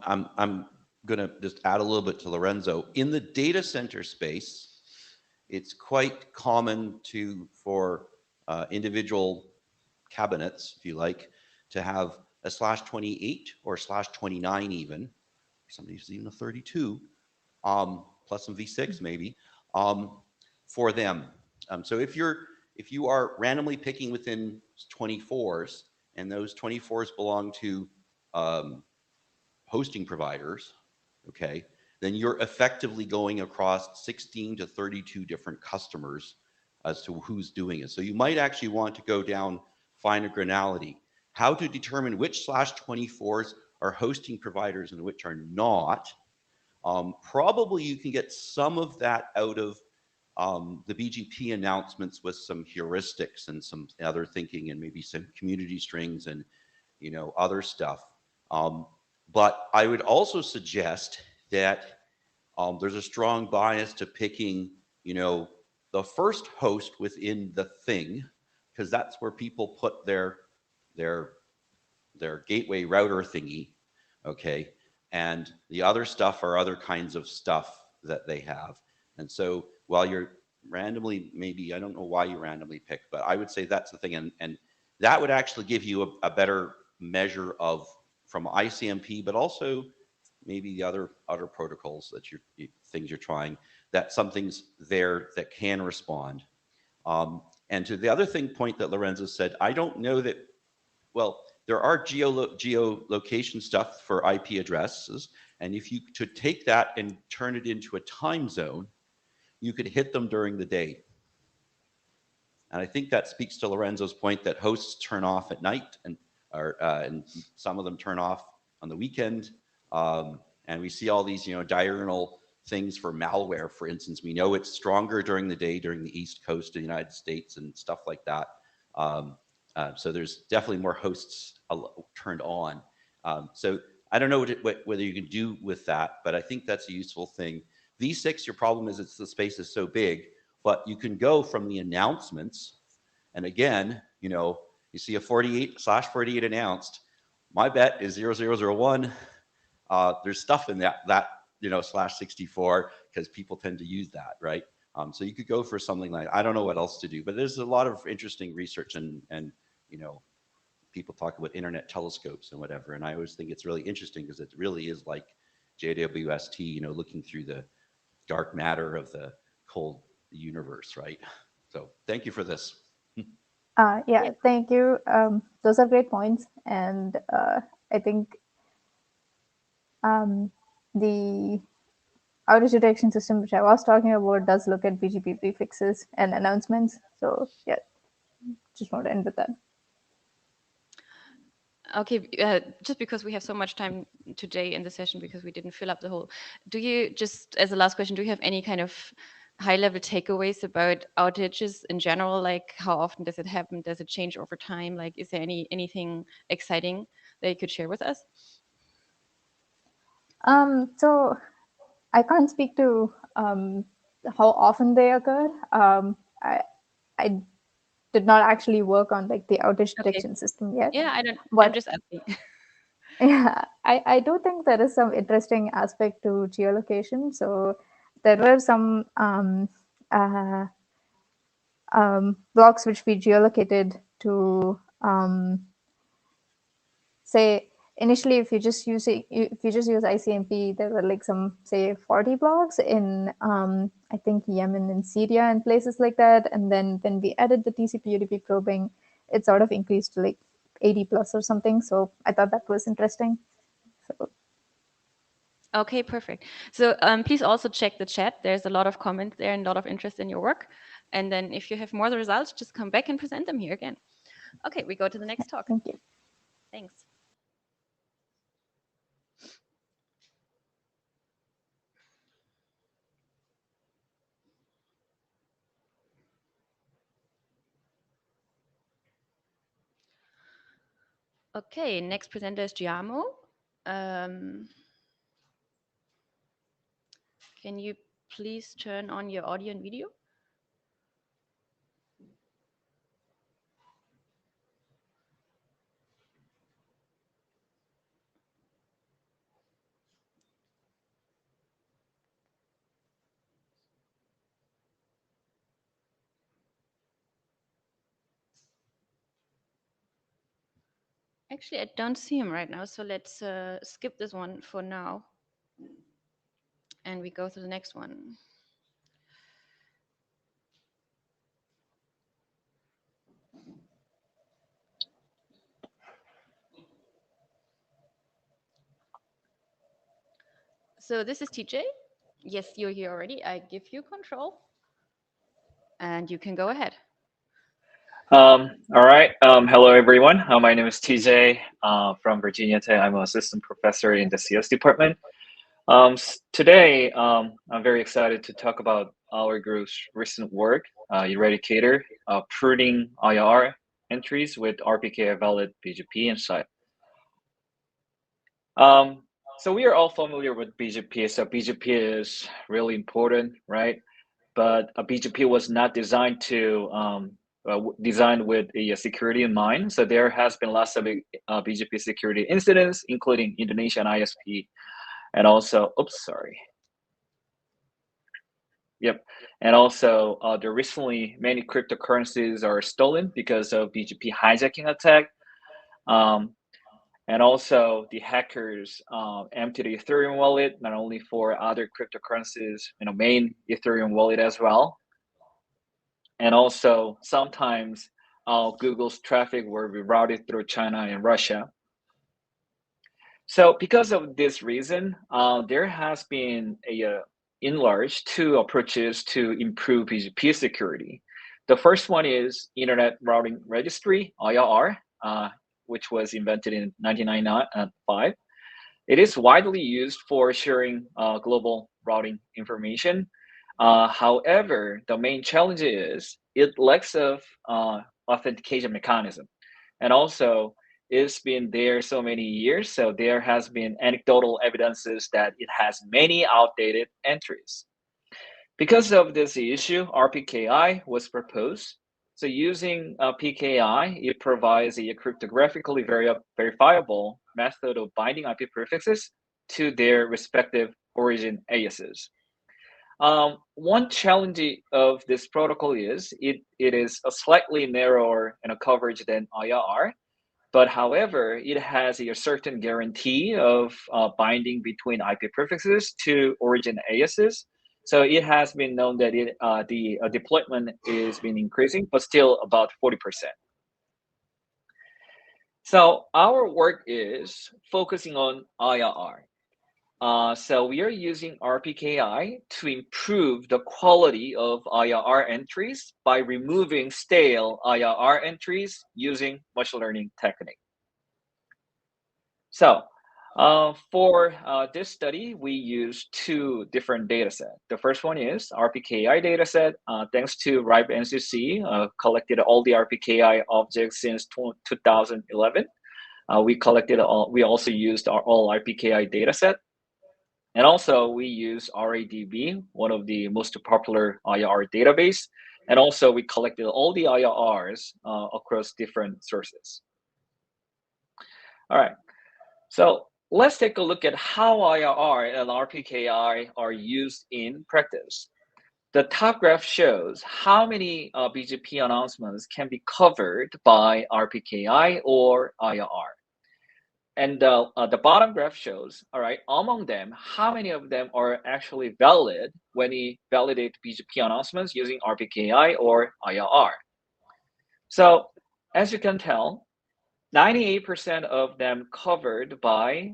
going to just add a little bit to Lorenzo. In the data center space, it's quite common for individual cabinets, if you like, to have a /28 or /29 even. Somebody's even a 32, plus some V6 maybe, for them. So if you are randomly picking within 24s, and those 24s belong to hosting providers, okay, then you're effectively going across 16 to 32 different customers as to who's doing it. So you might actually want to go down finer granularity. How to determine which /24s are hosting providers and which are not. Probably you can get some of that out of the BGP announcements with some heuristics and some other thinking and maybe some community strings and, you know, other stuff. But I would also suggest that there's a strong bias to picking, you know, the first host within the thing, because that's where people put their gateway router thingy, okay? And the other stuff are other kinds of stuff that they have. And so while you're randomly, maybe, I don't know why you randomly pick, but I would say that's the thing. And that would actually give you a better measure of, from ICMP, but also maybe the other protocols that things you're trying, that something's there that can respond. And to the other point that Lorenzo said, I don't know that, well, there are geolocation stuff for IP addresses, and if you to take that and turn it into a time zone, you could hit them during the day. And I think that speaks to Lorenzo's point that hosts turn off at night, and some of them turn off on the weekend. And we see all these, you know, diurnal things for malware, for instance. We know it's stronger during the day during the East Coast of the United States and stuff like that. So there's definitely more hosts turned on. So I don't know whether you can do with that, but I think that's a useful thing. V6, your problem is the space is so big, but you can go from the announcements. And again, you know, you see a 48/48 announced. My bet is 0001. There's stuff in that you know, /64, because people tend to use that, right? So you could go for something like, I don't know what else to do, but there's a lot of interesting research and you know, people talk about internet telescopes and whatever. And I always think it's really interesting because it really is like JWST, you know, looking through the dark matter of the cold universe, right? So thank you for this.
Yeah, thank you. Those are great points. And I think the outage detection system, which I was talking about, does look at BGP prefixes and announcements. So yeah, just want to end with that.
Okay, just because we have so much time today in the session, because we didn't fill up the whole, do you, just as a last question, do you have any kind of high-level takeaways about outages in general? Like, how often does it happen? Does it change over time? Like, is there anything exciting that you could share with us?
So I can't speak to how often they occur. I did not actually work on like the outage detection system yet.
Yeah, I don't.
But
I'm just asking.
yeah, I do think there is some interesting aspect to geolocation. So there were some blocks which we geolocated to say initially if you just use ICMP, there were like some say 40 blocks in I think Yemen and Syria and places like that. And then when we added the TCP/UDP probing, it sort of increased to like 80 plus or something. So I thought that was interesting. So.
Okay, perfect. So please also check the chat. There's a lot of comments there and a lot of interest in your work. And then if you have more results, just come back and present them here again. Okay, we go to the next talk.
Thank you.
Thanks. Okay, next presenter is Giamo. Can you please turn on your audio and video? Actually, I don't see him right now, so let's skip this one for now. And we go to the next one. So this is TJ. Yes, you're here already. I give you control. And you can go ahead.
All right. Hello, everyone. My name is TJ from Virginia Tech. I'm an assistant professor in the CS department. Today, I'm very excited to talk about our group's recent work, Eradicator, pruning IR entries with RPK valid BGP inside. So we are all familiar with BGP. So BGP is really important, right? But a BGP was not designed to designed with a security in mind. So there has been lots of BGP security incidents, including Indonesian ISP, and also, oops, sorry. Yep, and also there recently many cryptocurrencies are stolen because of BGP hijacking attack. And also the hackers empty the Ethereum wallet, not only for other cryptocurrencies, main Ethereum wallet as well. And also sometimes Google's traffic were rerouted through China and Russia. So because of this reason, there has been in large two approaches to improve BGP security. The first one is Internet Routing Registry, IRR, which was invented in 1995. It is widely used for sharing global routing information. However, the main challenge is it lacks of authentication mechanism. And also, it's been there so many years, so there has been anecdotal evidences that it has many outdated entries. Because of this issue, RPKI was proposed. So using PKI, it provides a cryptographically verifiable method of binding IP prefixes to their respective origin aliases. One challenge of this protocol is it is a slightly narrower coverage than IRR, but however, it has a certain guarantee of binding between IP prefixes to origin aliases. So it has been known that the deployment is been increasing, but still about 40%. So our work is focusing on IRR. So we are using RPKI to improve the quality of IRR entries by removing stale IRR entries using machine learning technique. So for this study, we use two different data sets. The first one is RPKI data set. Thanks to RIPE NCC, collected all the RPKI objects since 2011. We also used our all RPKI data set. And also we use RADB, one of the most popular IRR database. And also we collected all the IRRs across different sources. All right, so let's take a look at how IRR and RPKI are used in practice. The top graph shows how many BGP announcements can be covered by RPKI or IRR. And the bottom graph shows, all right, among them, how many of them are actually valid when we validate BGP announcements using RPKI or IRR. So as you can tell, 98% of them covered by,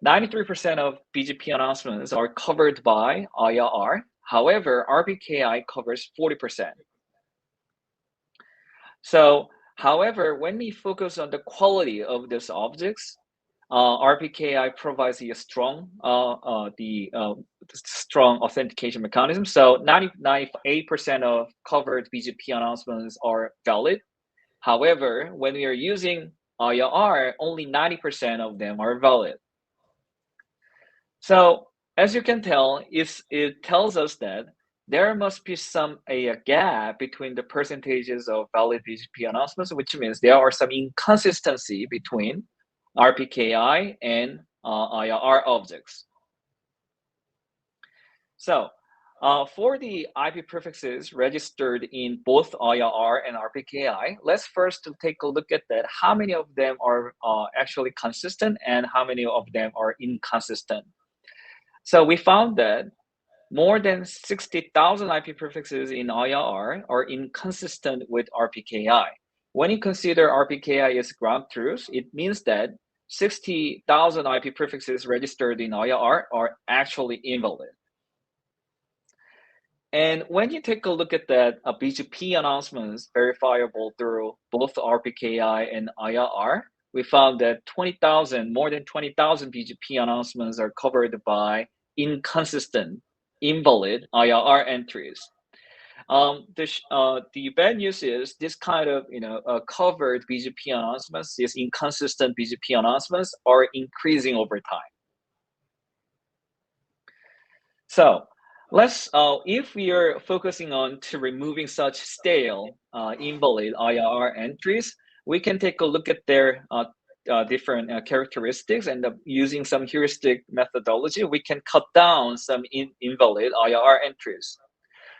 93% of BGP announcements are covered by IRR. However, RPKI covers 40%. So, however, when we focus on the quality of these objects, RPKI provides a strong, strong authentication mechanism. So 98% of covered BGP announcements are valid. However, when we are using IRR, only 90% of them are valid. So as you can tell, it tells us that there must be a gap between the percentages of valid BGP announcements, which means there are some inconsistency between RPKI and IRR objects. So for the IP prefixes registered in both IRR and RPKI, let's first take a look at that. How many of them are actually consistent and how many of them are inconsistent? So we found that more than 60,000 IP prefixes in IRR are inconsistent with RPKI. When you consider RPKI as ground truth, it means that 60,000 IP prefixes registered in IRR are actually invalid. And when you take a look at that, BGP announcements verifiable through both RPKI and IRR, we found that more than 20,000 BGP announcements are covered by inconsistent, invalid IRR entries. The bad news is this kind of covered BGP announcements, these inconsistent BGP announcements are increasing over time. So let's if we are focusing on to removing such stale invalid IRR entries, we can take a look at their different characteristics, and using some heuristic methodology, we can cut down some invalid IRR entries.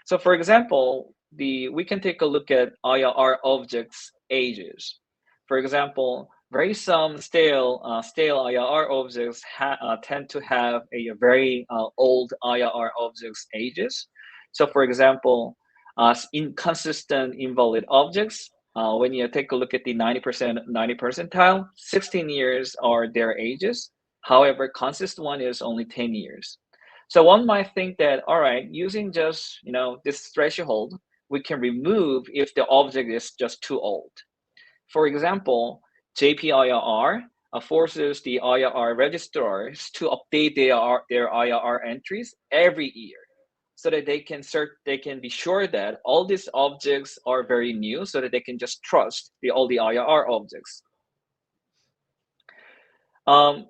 So for example, we can take a look at IRR objects ages. For example, some stale IRR objects tend to have a very old IRR objects ages. So for example, inconsistent invalid objects, when you take a look at the 90 percentile, 16 years are their ages. However, consistent one is only 10 years. So one might think that, all right, using just this threshold, we can remove if the object is just too old. For example, JPIRR forces the IRR registrars to update their IRR entries every year, so that they can be sure that all these objects are very new, so that they can just trust all the IRR objects.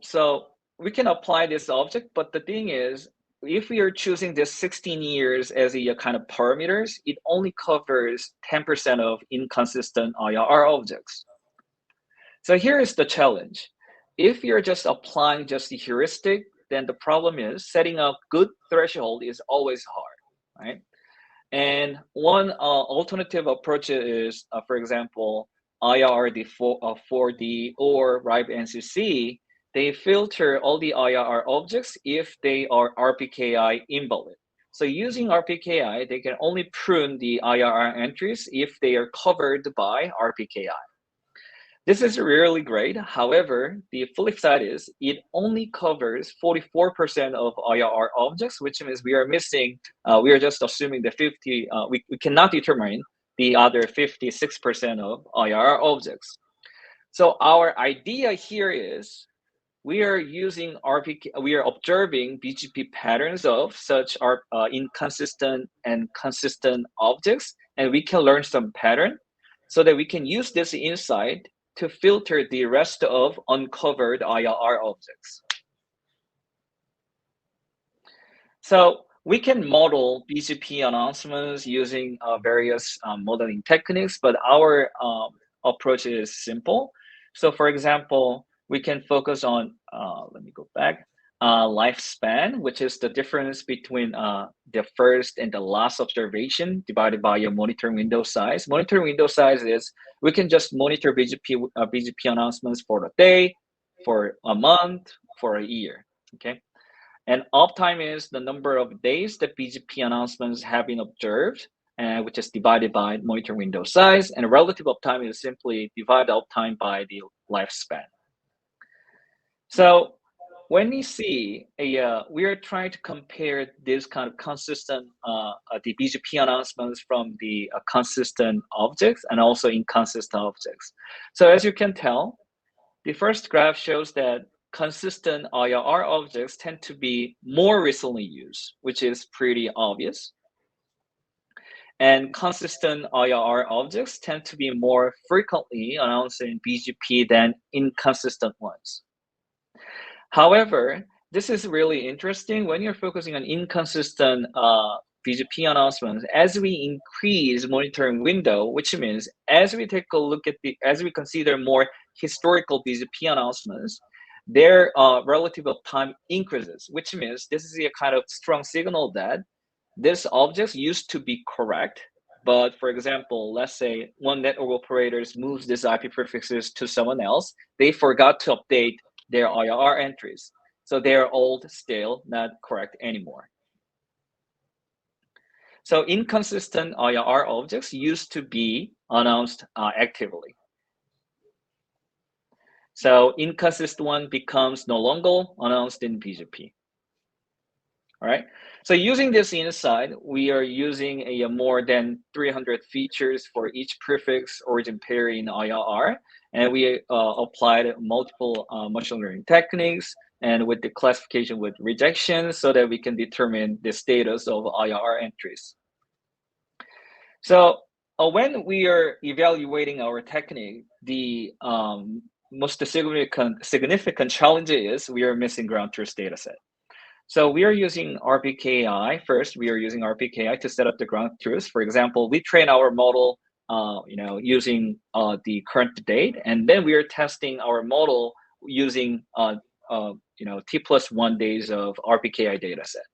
So we can apply this object, but the thing is, if we are choosing this 16 years as a kind of parameters, it only covers 10% of inconsistent IRR objects. So here is the challenge. If you're just applying just the heuristic, then the problem is setting up good threshold is always hard, right? And one alternative approach is, for example, IRD 4D or RIBE-NCC. They filter all the IRR objects if they are RPKI invalid. So using RPKI, they can only prune the IRR entries if they are covered by RPKI. This is really great. However, the flip side is it only covers 44% of IRR objects, which means we are missing, we are just assuming the 50, we cannot determine the other 56% of IRR objects. So our idea here is we are using we are observing BGP patterns of such inconsistent and consistent objects, and we can learn some pattern so that we can use this insight to filter the rest of uncovered IRR objects. So we can model BGP announcements using various modeling techniques, but our approach is simple. So for example, we can focus on, let me go back, lifespan, which is the difference between the first and the last observation divided by your monitor window size. Monitor window size is, we can just monitor BGP announcements for a day, for a month, for a year, okay? And uptime is the number of days that BGP announcements have been observed, which is divided by monitor window size, and relative uptime is simply divide uptime by the lifespan. So when we see we are trying to compare this kind of consistent, the BGP announcements from the consistent objects and also inconsistent objects. So as you can tell, the first graph shows that consistent IRR objects tend to be more recently used, which is pretty obvious. And consistent IRR objects tend to be more frequently announced in BGP than inconsistent ones. However, this is really interesting when you're focusing on inconsistent BGP announcements. As we increase monitoring window, which means as we take a look at as we consider more historical BGP announcements, their relative uptime increases, which means this is a kind of strong signal that this objects used to be correct. But for example, let's say one network operator moves these IP prefixes to someone else, they forgot to update their IRR entries. So they're old, stale, not correct anymore. So inconsistent IRR objects used to be announced actively. So inconsistent one becomes no longer announced in BGP. All right. So using this insight, we are using a more than 300 features for each prefix origin pair in IRR. And we applied multiple machine learning techniques and with the classification with rejection so that we can determine the status of IRR entries. So when we are evaluating our technique, the most significant challenge is we are missing ground truth data set. So we are using RPKI. First, we are using RPKI to set up the ground truth. For example, we train our model using the current date, and then we are testing our model using T+1 days of RPKI data set.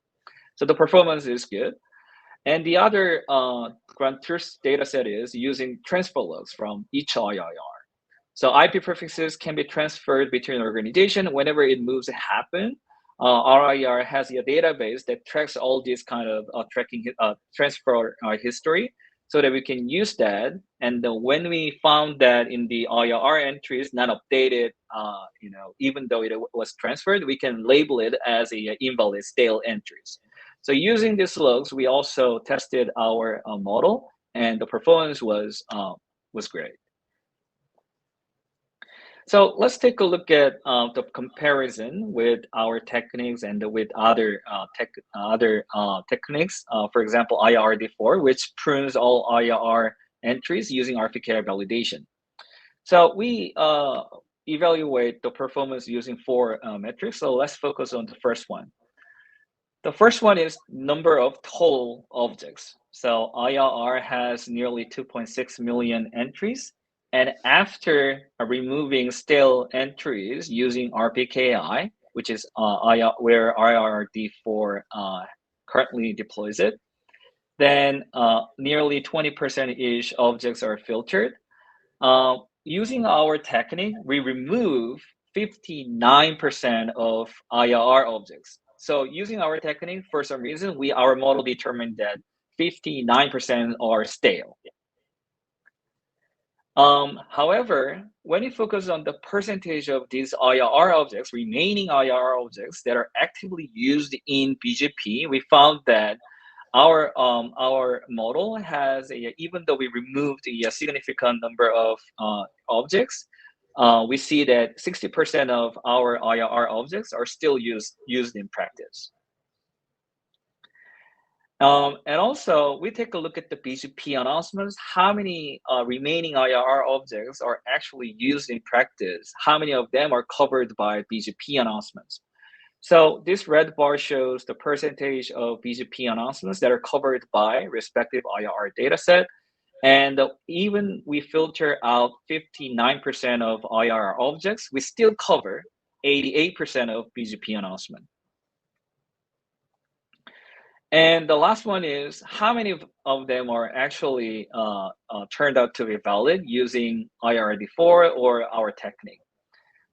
So the performance is good. And the other ground truth data set is using transfer logs from each IIR. So IP prefixes can be transferred between organizations whenever it moves happen. RIR has a database that tracks all these kind of transfer history, so that we can use that. And when we found that in the IIR entries not updated, even though it was transferred, we can label it as a invalid stale entries. So using these logs, we also tested our model, and the performance was great. So let's take a look at the comparison with our techniques and with other techniques. For example, IRD4, which prunes all IRR entries using RPKI validation. So we evaluate the performance using 4 metrics. So let's focus on the first one. The first one is number of total objects. So IRR has nearly 2.6 million entries. And after removing stale entries using RPKI, which is where IRD4 currently deploys it, then nearly 20%-ish objects are filtered. Using our technique, we remove 59% of IRR objects. So using our technique, for some reason, our model determined that 59% are stale. However, when you focus on the percentage of these IRR objects, remaining IRR objects that are actively used in BGP, we found that our model has even though we removed a significant number of objects, we see that 60% of our IRR objects are still used in practice. And also, we take a look at the BGP announcements. How many remaining IRR objects are actually used in practice? How many of them are covered by BGP announcements? So this red bar shows the percentage of BGP announcements that are covered by respective IRR dataset. And even we filter out 59% of IRR objects, we still cover 88% of BGP announcement. And the last one is how many of them are actually turned out to be valid using IRD4 or our technique.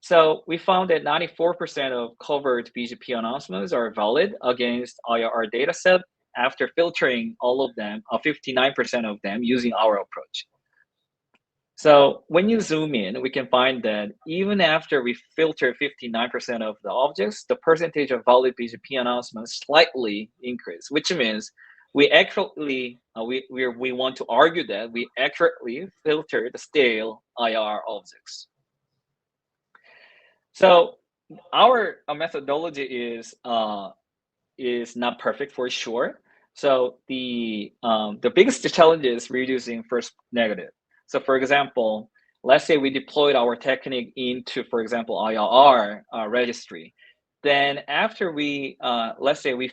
So we found that 94% of covered BGP announcements are valid against IRR dataset after filtering all of them, 59% of them using our approach. So when you zoom in, we can find that even after we filter 59% of the objects, the percentage of valid BGP announcements slightly increase, which means we accurately, we want to argue that we accurately filter the stale IR objects. So our methodology is not perfect for sure. So the biggest challenge is reducing first negative. So for example, let's say we deployed our technique into, for example, IRR registry. Then after we, let's say we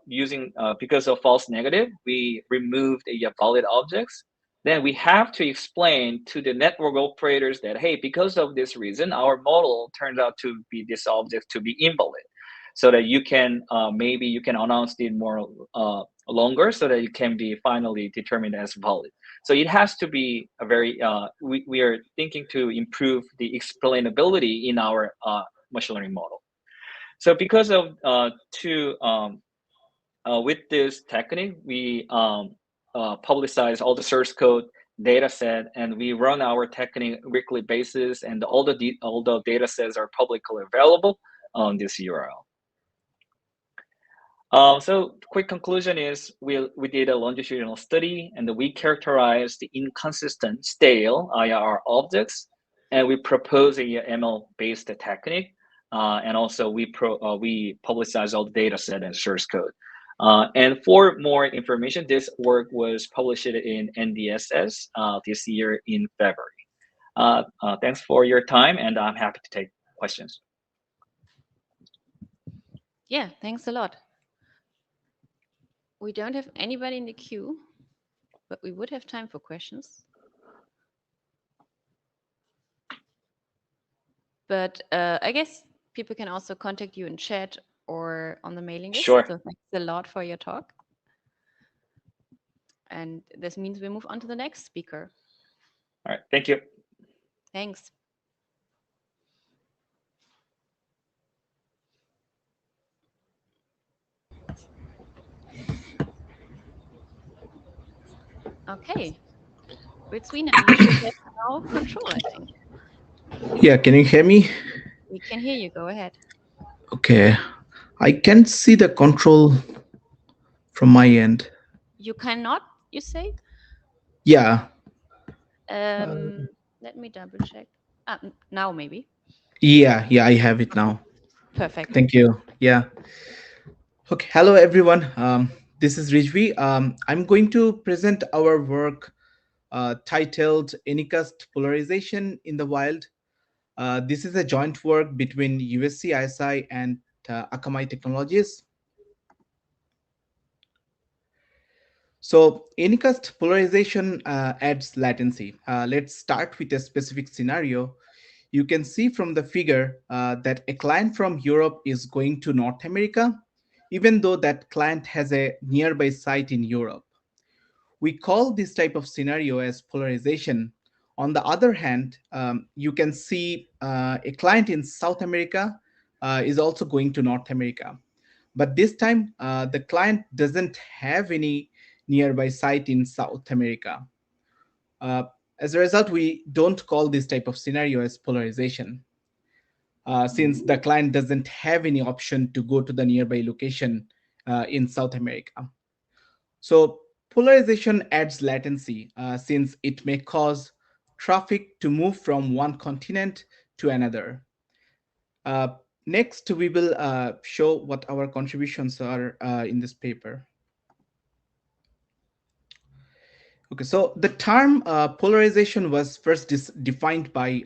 using because of false negative, we removed a valid objects. Then we have to explain to the network operators that, hey, because of this reason, our model turned out to be this object to be invalid, so that you can maybe you can announce it more longer, so that it can be finally determined as valid. So it has to be a very we are thinking to improve the explainability in our machine learning model. So because of with this technique, we publicize all the source code data set, and we run our technique weekly basis, and all the data sets are publicly available on this URL. So quick conclusion is we did a longitudinal study, and we characterized the inconsistent stale IRR objects, and we propose a ML-based technique, and also we publicize all the data set and source code. And for more information, this work was published in NDSS this year in February. Thanks for your time, and I'm happy to take questions.
Yeah, thanks a lot. We don't have anybody in the queue, but we would have time for questions. But I guess people can also contact you in chat or on the mailing list.
Sure.
So thanks a lot for your talk. And this means we move on to the next speaker.
All right, thank you.
Thanks. Okay. Between you should have now control, I think.
Yeah, can you hear me?
We can hear you. Go ahead.
Okay. I can't see the control from my end.
You cannot, you say?
Yeah.
Let me double check. Now maybe.
Yeah, I have it now.
Perfect.
Thank you. Yeah. Okay. Hello, everyone. This is Rijvi. I'm going to present our work titled Anycast Polarization in the Wild. This is a joint work between USC ISI and Akamai Technologies. So Anycast polarization adds latency. Let's start with a specific scenario. You can see from the figure that a client from Europe is going to North America, even though that client has a nearby site in Europe. We call this type of scenario as polarization. On the other hand, you can see a client in South America is also going to North America. But this time, the client doesn't have any nearby site in South America. As a result, we don't call this type of scenario as polarization, since the client doesn't have any option to go to the nearby location in South America. So polarization adds latency since it may cause traffic to move from one continent to another. Next, we will show what our contributions are in this paper. Okay, so the term polarization was first defined by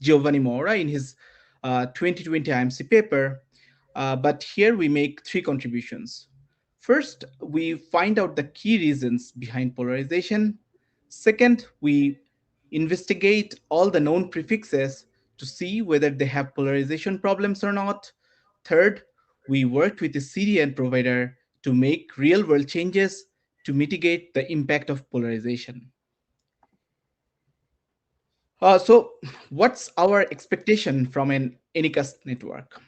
Giovanni Mora in his 2020 IMC paper, but here we make three contributions. First, we find out the key reasons behind polarization. Second, we investigate all the known prefixes to see whether they have polarization problems or not. Third, we worked with a CDN provider to make real-world changes to mitigate the impact of polarization. So what's our expectation from an Anycast network?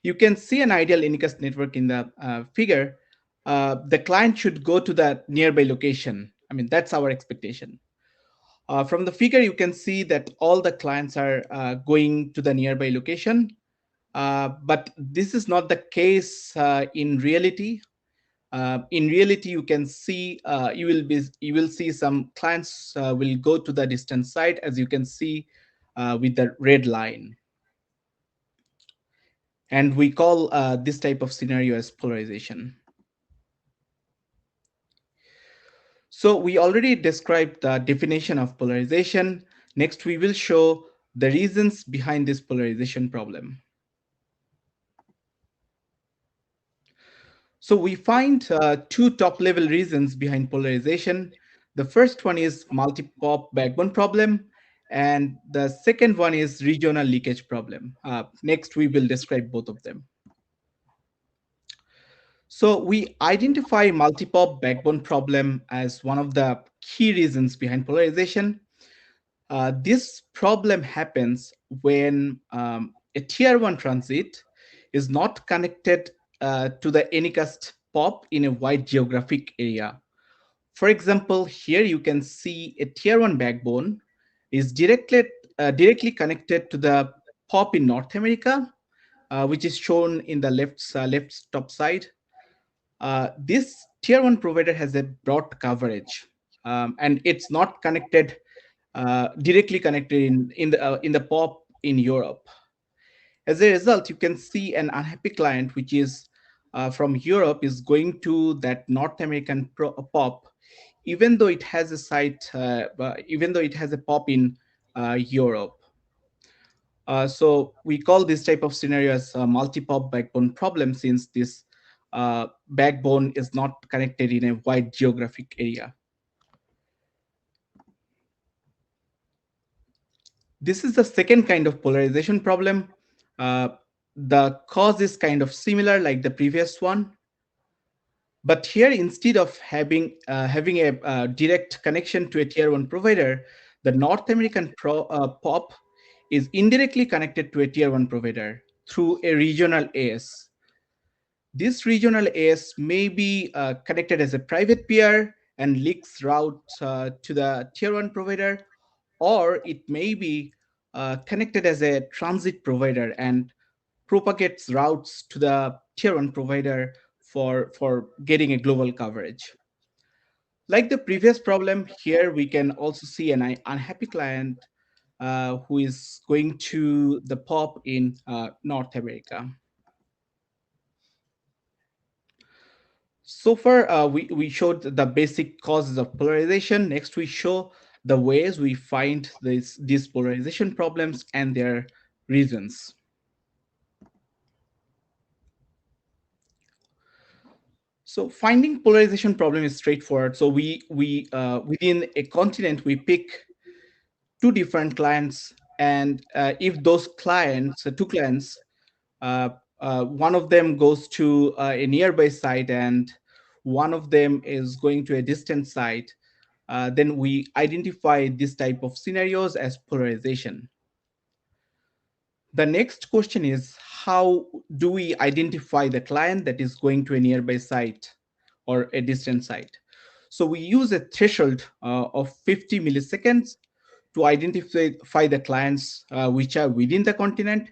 You can see an ideal Anycast network in the figure. The client should go to the nearby location. I mean, that's our expectation. From the figure, you can see that all the clients are going to the nearby location. But this is not the case in reality. In reality, you can see you will see some clients will go to the distant site, as you can see with the red line. And we call this type of scenario as polarization. So we already described the definition of polarization. Next, we will show the reasons behind this polarization problem. So we find two top-level reasons behind polarization. The first one is multi-pop backbone problem, and the second one is regional leakage problem. Next, we will describe both of them. So we identify multi-pop backbone problem as one of the key reasons behind polarization. This problem happens when a tier 1 transit is not connected to the Anycast POP in a wide geographic area. For example, here you can see a tier 1 backbone is directly connected to the POP in North America, which is shown in the left top side. This tier 1 provider has a broad coverage, and it's not connected directly connected in the POP in Europe. As a result, you can see an unhappy client which is from Europe is going to that North American pop, even though it has a site, even though it has a pop in Europe. So we call this type of scenario as a multi-pop backbone problem, since this backbone is not connected in a wide geographic area. This is the second kind of polarization problem. The cause is kind of similar like the previous one. But here, instead of having a direct connection to a tier 1 provider, the North American POP is indirectly connected to a tier 1 provider through a regional AS. This regional AS may be connected as a private peer and leaks route to the tier 1 provider, or it may be connected as a transit provider and propagates routes to the tier 1 provider for getting a global coverage. Like the previous problem, here we can also see an unhappy client who is going to the POP in North America. So far, we showed the basic causes of polarization. Next, we show the ways we find these polarization problems and their reasons. So finding polarization problem is straightforward. So we within a continent, we pick two different clients, and if those clients, two clients, one of them goes to a nearby site and one of them is going to a distant site, then we identify this type of scenarios as polarization. The next question is, how do we identify the client that is going to a nearby site or a distant site? So we use a threshold of 50 milliseconds to identify the clients which are within the continent,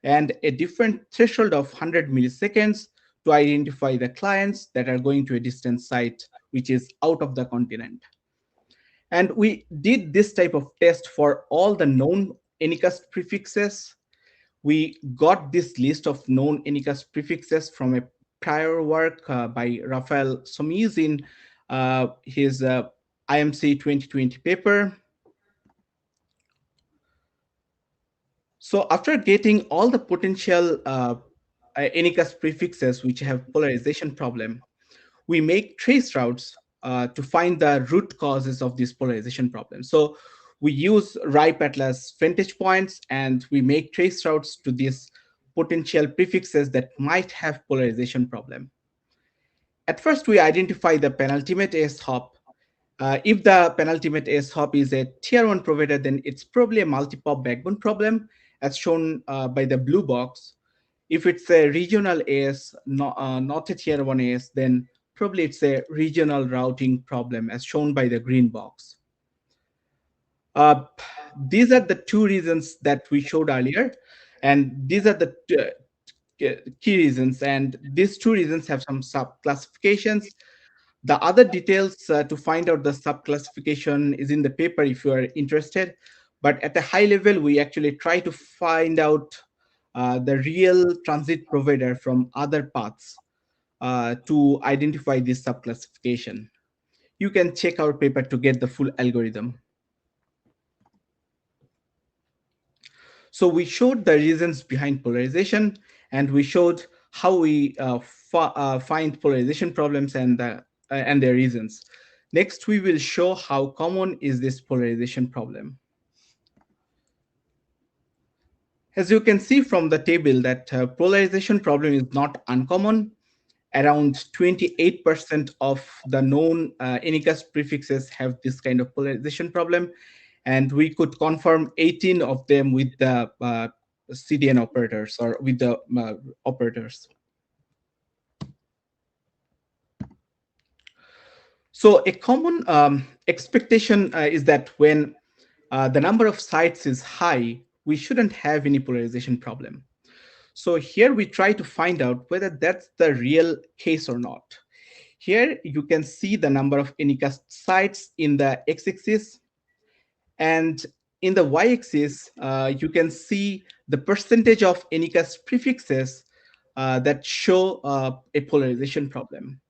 and a different threshold of 100 milliseconds to identify the clients that are going to a distant site which is out of the continent. And we did this type of test for all the known Anycast prefixes. We got this list of known Anycast prefixes from a prior work by Rafael Somiz in his IMC 2020 paper. So after getting all the potential Anycast prefixes which have polarization problem, we make trace routes to find the root causes of this polarization problem. So we use RIPE Atlas vantage points and we make trace routes to these potential prefixes that might have polarization problem. At first, we identify the penultimate AS hop. If the penultimate AS hop is a tier 1 provider, then it's probably a multi-pop backbone problem, as shown by the blue box. If it's a regional AS, not a tier 1 AS, then probably it's a regional routing problem, as shown by the green box. These are the two reasons that we showed earlier, and these are the key reasons, and these two reasons have some sub-classifications. The other details to find out the sub-classification is in the paper if you are interested, but at a high level, we actually try to find out the real transit provider from other paths to identify this sub-classification. You can check our paper to get the full algorithm. So we showed the reasons behind polarization, and we showed how we find polarization problems and their reasons. Next, we will show how common is this polarization problem. As you can see from the table that polarization problem is not uncommon. Around 28% of the known Anycast prefixes have this kind of polarization problem, and we could confirm 18 of them with the CDN operators or with the operators. So a common expectation is that when the number of sites is high, we shouldn't have any polarization problem. So here we try to find out whether that's the real case or not. Here you can see the number of Anycast sites in the x-axis, and in the y-axis you can see the percentage of Anycast prefixes that show a polarization problem.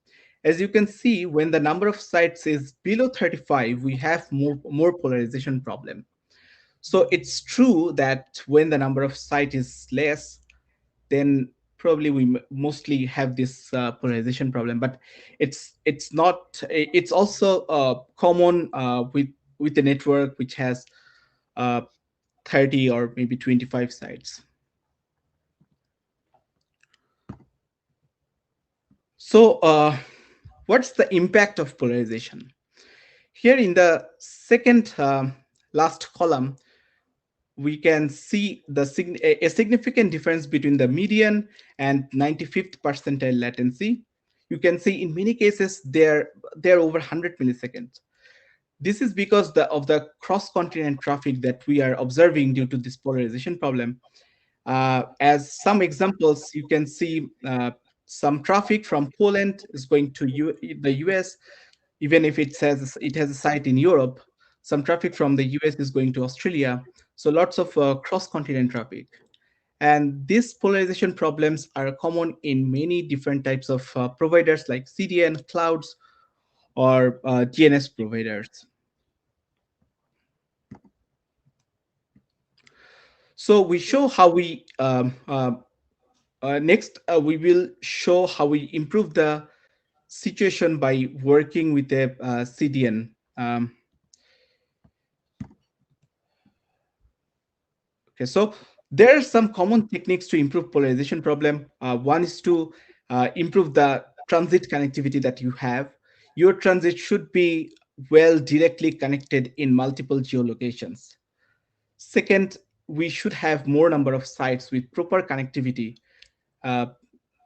As you can see, when the number of sites is below 35, we have more polarization problem. So it's true that when the number of sites is less, then probably we mostly have this polarization problem. But it's not. It's also common with a network which has uh, 30 or maybe 25 sites. So what's the impact of polarization? Here in the second last column, we can see a significant difference between the median and 95th percentile latency. You can see in many cases they're over 100 milliseconds. This is because of the cross-continent traffic that we are observing due to this polarization problem. As some examples, you can see some traffic from Poland is going to the US, even if it has a site in Europe. Some traffic from the US is going to Australia. So lots of cross-continent traffic. And these polarization problems are common in many different types of providers like CDN, clouds, or DNS providers. So we show how we next we will show how we improve the situation by working with a CDN. Okay, so there are some common techniques to improve polarization problem. One is to improve the transit connectivity that you have. Your transit should be well directly connected in multiple geolocations. Second, we should have more number of sites with proper connectivity. I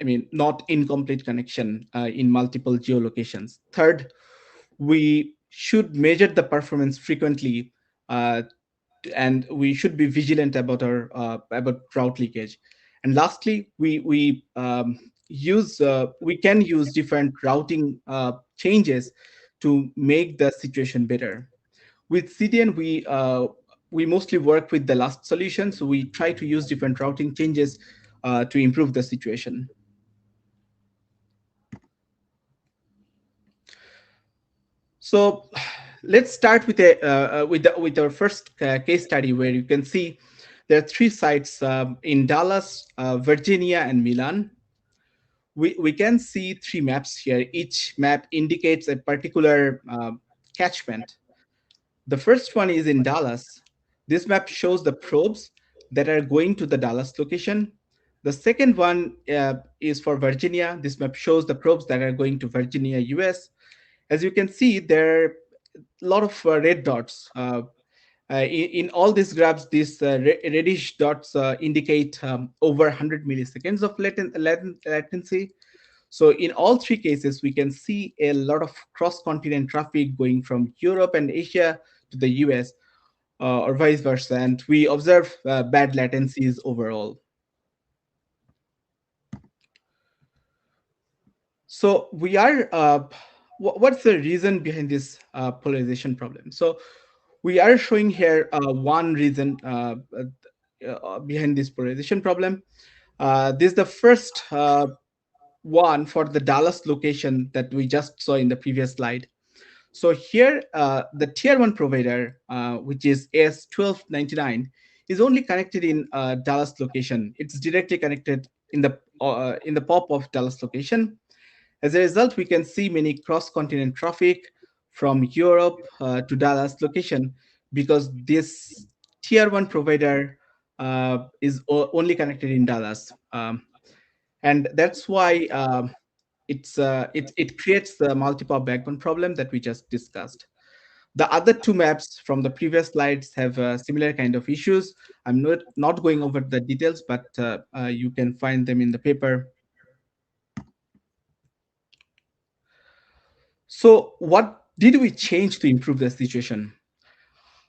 mean, not incomplete connection in multiple geolocations. Third, we should measure the performance frequently, and we should be vigilant about our about route leakage. And lastly, we can use different routing changes to make the situation better. With CDN, we mostly work with the last solution, so we try to use different routing changes to improve the situation. So let's start with with our first case study, where you can see there are 3 sites in Dallas, Virginia, and Milan. We can see 3 maps here. Each map indicates a particular catchment. The first one is in Dallas. This map shows the probes that are going to the Dallas location. The second one is for Virginia. This map shows the probes that are going to Virginia, US. As you can see, there are a lot of red dots. In all these graphs, these reddish dots indicate over 100 milliseconds of latency. So in all 3 cases, we can see a lot of cross-continent traffic going from Europe and Asia to the US, or vice versa. And we observe bad latencies overall. So we are, what's the reason behind this polarization problem? So we are showing here one reason behind this polarization problem. This is the first one for the Dallas location that we just saw in the previous slide. So here, the tier 1 provider, which is AS1299, is only connected in Dallas location. It's directly connected in the POP of Dallas location. As a result, we can see many cross-continent traffic from Europe to Dallas location, because this tier 1 provider is only connected in Dallas. And that's why it creates the multi-pop backbone problem that we just discussed. The other 2 maps from the previous slides have similar kind of issues. I'm not going over the details, but you can find them in the paper. So what did we change to improve the situation?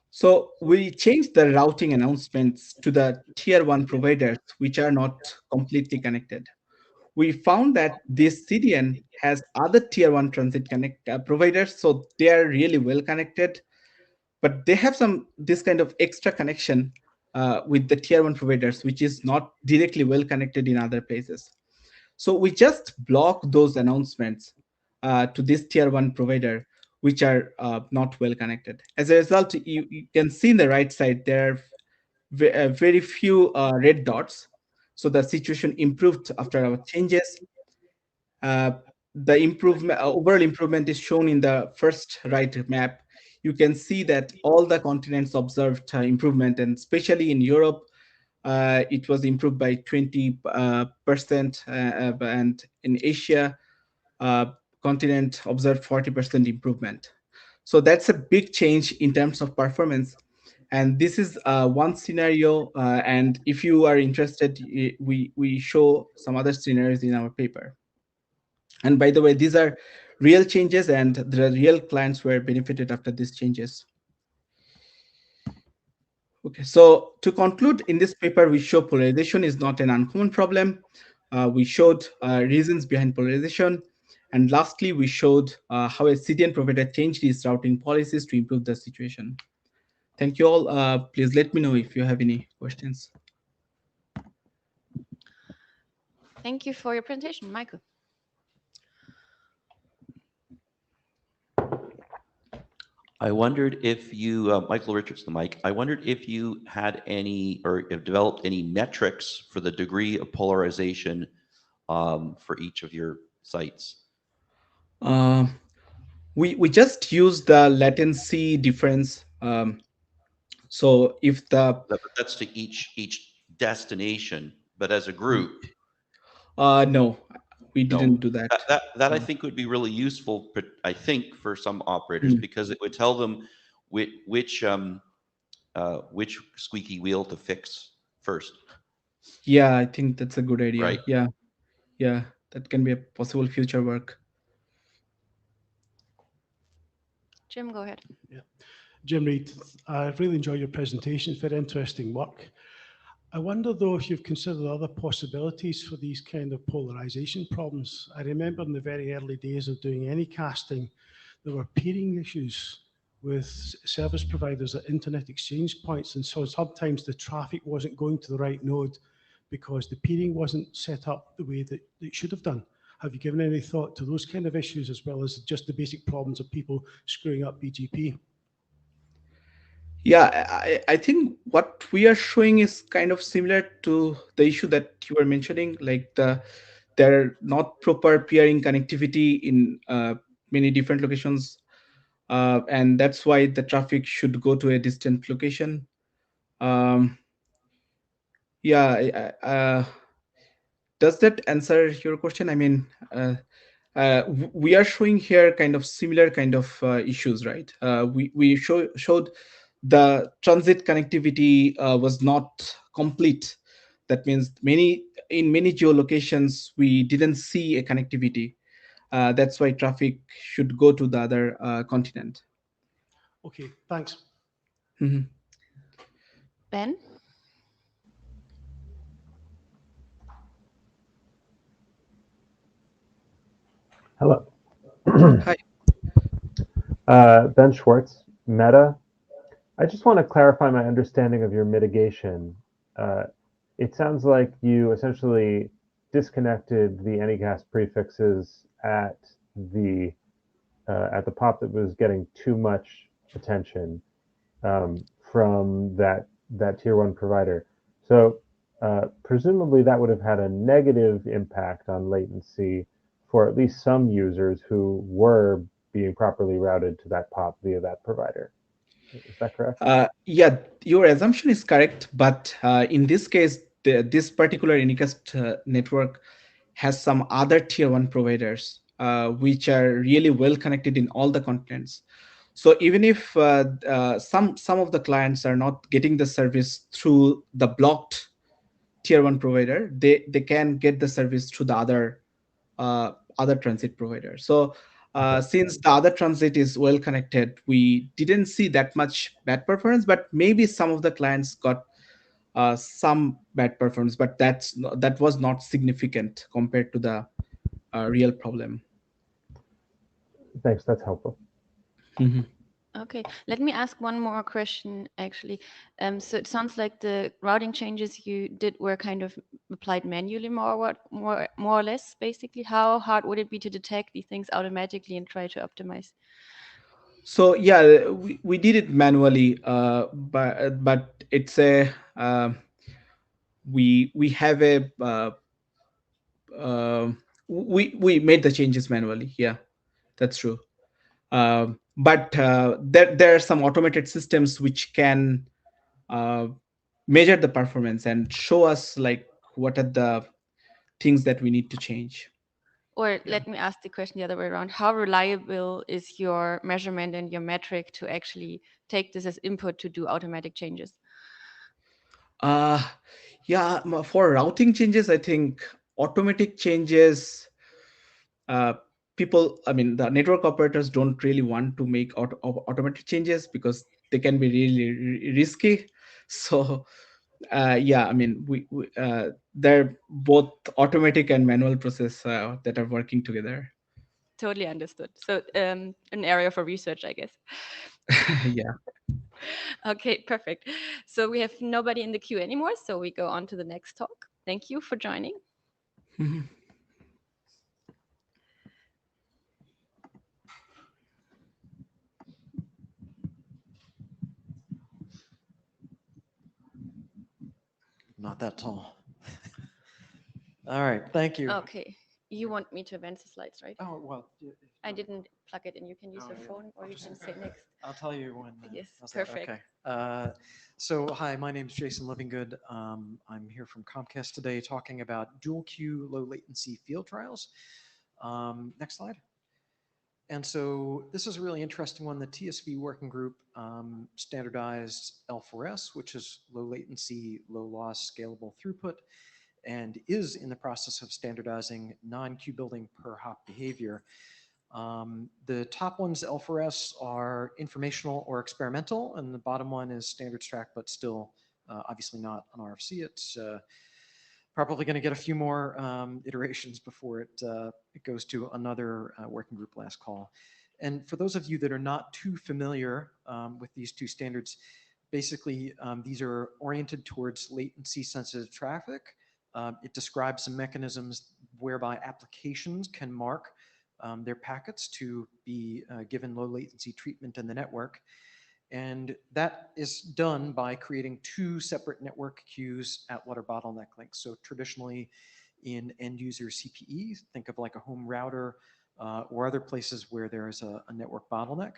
So we changed the routing announcements to the tier 1 providers, which are not completely connected. We found that this CDN has other tier 1 transit providers, so they are really well connected, but they have this kind of extra connection with the tier 1 providers, which is not directly well connected in other places. So we just block those announcements to this tier one provider, which are not well connected. As a result, you can see in the right side, there are very few red dots. So the situation improved after our changes. Uh, the improvement, overall improvement is shown in the first right map. You can see that all the continents observed improvement, and especially in Europe, it was improved by 20%, and in Asia, uh, continent observed 40% improvement. So that's a big change in terms of performance. And this is one scenario. And if you are interested, we show some other scenarios in our paper. And by the way, these are real changes, and the real clients were benefited after these changes. Okay, so to conclude, in this paper, we show polarization is not an uncommon problem. We showed reasons behind polarization. And lastly, we showed how a CDN provider changed its routing policies to improve the situation. Thank you all. Please let me know if you have any questions.
Thank you for your presentation, Michael.
I wondered if you, Michael Richards, the mic, I wondered if you had any or have developed any metrics for the degree of polarization for each of your sites.
We just use the latency difference. So if
that's to each destination, but as a group.
No, we didn't do that.
That I think would be really useful, but I think for some operators, because it would tell them which squeaky wheel to fix first.
Yeah, I think that's a good idea.
Right.
Yeah, that can be a possible future work.
Jim, go ahead.
Yeah. Jim Reid, I really enjoyed your presentation. It's very interesting work. I wonder, though, if you've considered other possibilities for these kind of polarization problems. I remember in the very early days of doing any casting, there were peering issues with service providers at internet exchange points, and so sometimes the traffic wasn't going to the right node because the peering wasn't set up the way that it should have done. Have you given any thought to those kind of issues, as well as just the basic problems of people screwing up BGP?
Yeah, I think what we are showing is kind of similar to the issue that you were mentioning, like there are not proper peering connectivity in many different locations, and that's why the traffic should go to a distant location. Yeah, does that answer your question? I mean, we are showing here kind of similar kind of issues, right? We showed the transit connectivity was not complete. That means in many geolocations we didn't see a connectivity. That's why traffic should go to the other continent.
Okay, thanks.
Mm-hmm.
Ben?
Hello.
Hi.
Ben Schwartz, Meta. I just want to clarify my understanding of your mitigation. It sounds like you essentially disconnected the Anycast prefixes at the POP that was getting too much attention from that tier one provider. So presumably that would have had a negative impact on latency for at least some users who were being properly routed to that POP via that provider. Is that correct?
Yeah, your assumption is correct, but in this case, this particular Anycast network has some other tier one providers which are really well connected in all the continents. So even if some of the clients are not getting the service through the blocked tier one provider, they can get the service through the other transit provider. So since the other transit is well connected, we didn't see that much bad performance, but maybe some of the clients got some bad performance, but that was not significant compared to the real problem.
Thanks, that's helpful.
Mm-hmm.
Okay, let me ask one more question actually. So it sounds like the routing changes you did were kind of applied manually more or less basically. How hard would it be to detect these things automatically and try to optimize?
So yeah, we did it manually, but it's a we have a we made the changes manually. Yeah, that's true. But there are some automated systems which can uh, measure the performance and show us like what are the things that we need to change.
Or
Yeah.
let me ask the question the other way around. How reliable is your measurement and your metric to actually take this as input to do automatic changes?
Uh, yeah, for routing changes, I think automatic changes, uh, people, I mean, the network operators don't really want to make automatic changes because they can be really risky. So, yeah, I mean, they're both automatic and manual process that are working together.
Totally understood. So an area for research, I guess.
Yeah.
Okay, perfect. So we have nobody in the queue anymore, so we go on to the next talk. Thank you for joining.
Mhm.
Not that tall. All right, thank you.
Okay, you want me to advance the slides, right?
Oh, well,
I didn't plug it in. You can use your phone or you can say next.
I'll tell you when.
Yes,
how's that?
perfect.
Okay. So, hi, my name is Jason Livingood. I'm here from Comcast today talking about dual queue low latency field trials. Next slide. And so this is a really interesting one. The TSV working group standardized L4S, which is low latency, low loss, scalable throughput, and is in the process of standardizing non-queue building per hop behavior. The top ones, L4S, are informational or experimental, and the bottom one is standards track, but still obviously not an RFC. It's probably going to get a few more iterations before it goes to another working group last call. And for those of you that are not too familiar with these two standards, basically these are oriented towards latency sensitive traffic. It describes some mechanisms whereby applications can mark their packets to be given low latency treatment in the network. And that is done by creating two separate network queues at what are bottleneck links. So traditionally in end user CPE, think of like a home router or other places where there is a network bottleneck.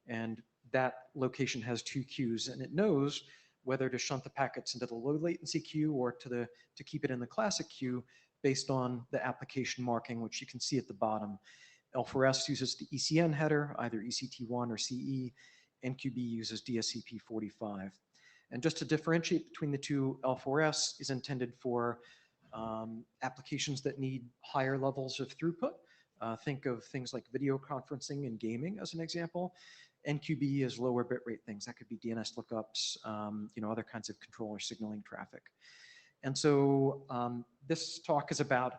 And that location has two queues and it knows whether to shunt the packets into the low latency queue or to keep it in the classic queue based on the application marking, which you can see at the bottom. L4S uses the ECN header, either ECT1 or CE. NQB uses DSCP45. And just to differentiate between the two, L4S is intended for applications that need higher levels of throughput. Think of things like video conferencing and gaming as an example. NQB is lower bitrate things. That could be DNS lookups, other kinds of controller signaling traffic. And so this talk is about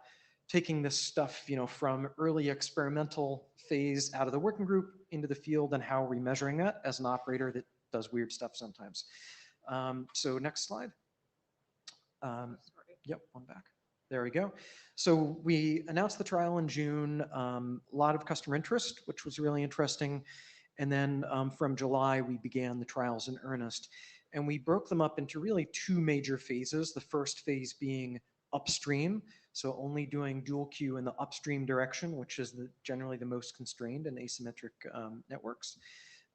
taking this stuff, from early experimental phase out of the working group into the field and how we're measuring that as an operator that does weird stuff sometimes. So next slide. Yep, one back. There we go. So we announced the trial in June, a lot of customer interest, which was really interesting. And then from July, we began the trials in earnest. And we broke them up into really two major phases. The first phase being upstream, so only doing dual queue in the upstream direction, which is generally the most constrained in asymmetric networks.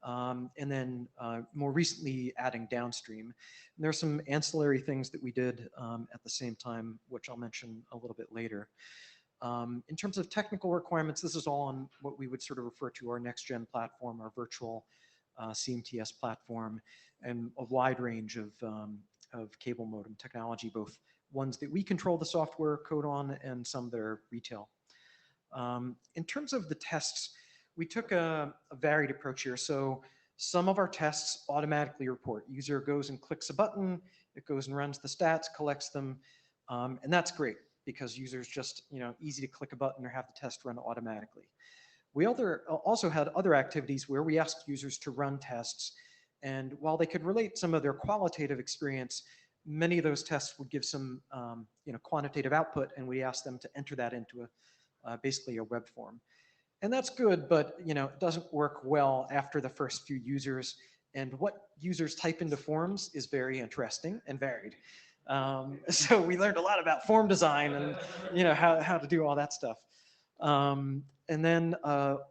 And then more recently adding downstream. And there are some ancillary things that we did at the same time, which I'll mention a little bit later. In terms of technical requirements, this is all on what we would sort of refer to our next gen platform, our virtual CMTS platform, and a wide range of cable modem technology, both ones that we control the software code on and some that are retail. In terms of the tests, we took a varied approach here. So some of our tests automatically report. User goes and clicks a button, it goes and runs the stats, collects them, and that's great because users just, easy to click a button or have the test run automatically. We also had other activities where we asked users to run tests. And while they could relate some of their qualitative experience, many of those tests would give some quantitative output, and we asked them to enter that into basically a web form. And that's good, but it doesn't work well after the first few users. And what users type into forms is very interesting and varied. So we learned a lot about form design and how to do all that stuff. And then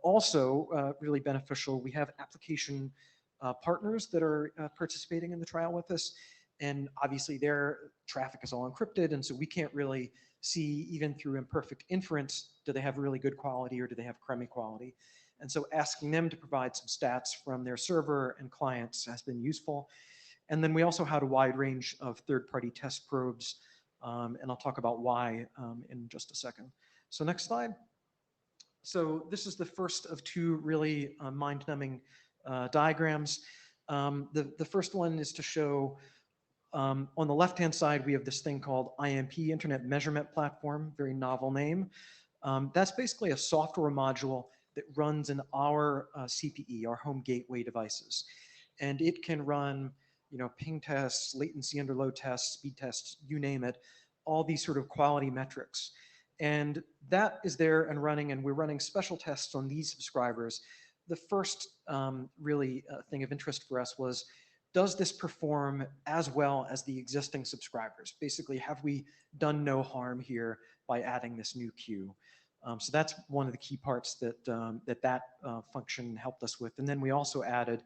also really beneficial, we have application partners that are participating in the trial with us. And obviously their traffic is all encrypted. And so we can't really see, even through imperfect inference, do they have really good quality or do they have crummy quality? And so asking them to provide some stats from their server and clients has been useful. And then we also had a wide range of third-party test probes. And I'll talk about why in just a second. So next slide. So this is the first of two really mind-numbing diagrams. The first one is to show on the left-hand side, we have this thing called IMP, Internet Measurement Platform, very novel name. That's basically a software module that runs in our CPE, our home gateway devices. And it can run ping tests, latency under load tests, speed tests, you name it, all these sort of quality metrics. And that is there and running, and we're running special tests on these subscribers. The first really thing of interest for us was, does this perform as well as the existing subscribers? Basically, have we done no harm here by adding this new queue? So that's one of the key parts that function helped us with. And then we also added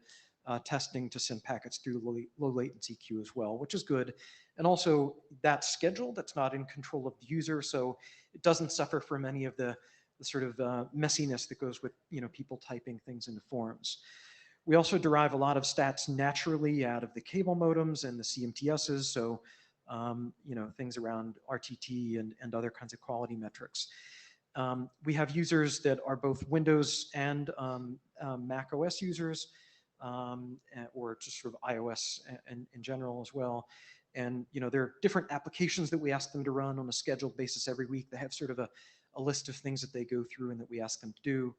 testing to send packets through the low latency queue as well, which is good. And also that's scheduled, that's not in control of the user, so it doesn't suffer from any of the sort of messiness that goes with people typing things into forms. We also derive a lot of stats naturally out of the cable modems and the CMTSs, so things around RTT and other kinds of quality metrics. We have users that are both Windows and Mac OS users, or just sort of iOS in general as well. And there are different applications that we ask them to run on a scheduled basis every week. They have sort of a list of things that they go through and that we ask them to do.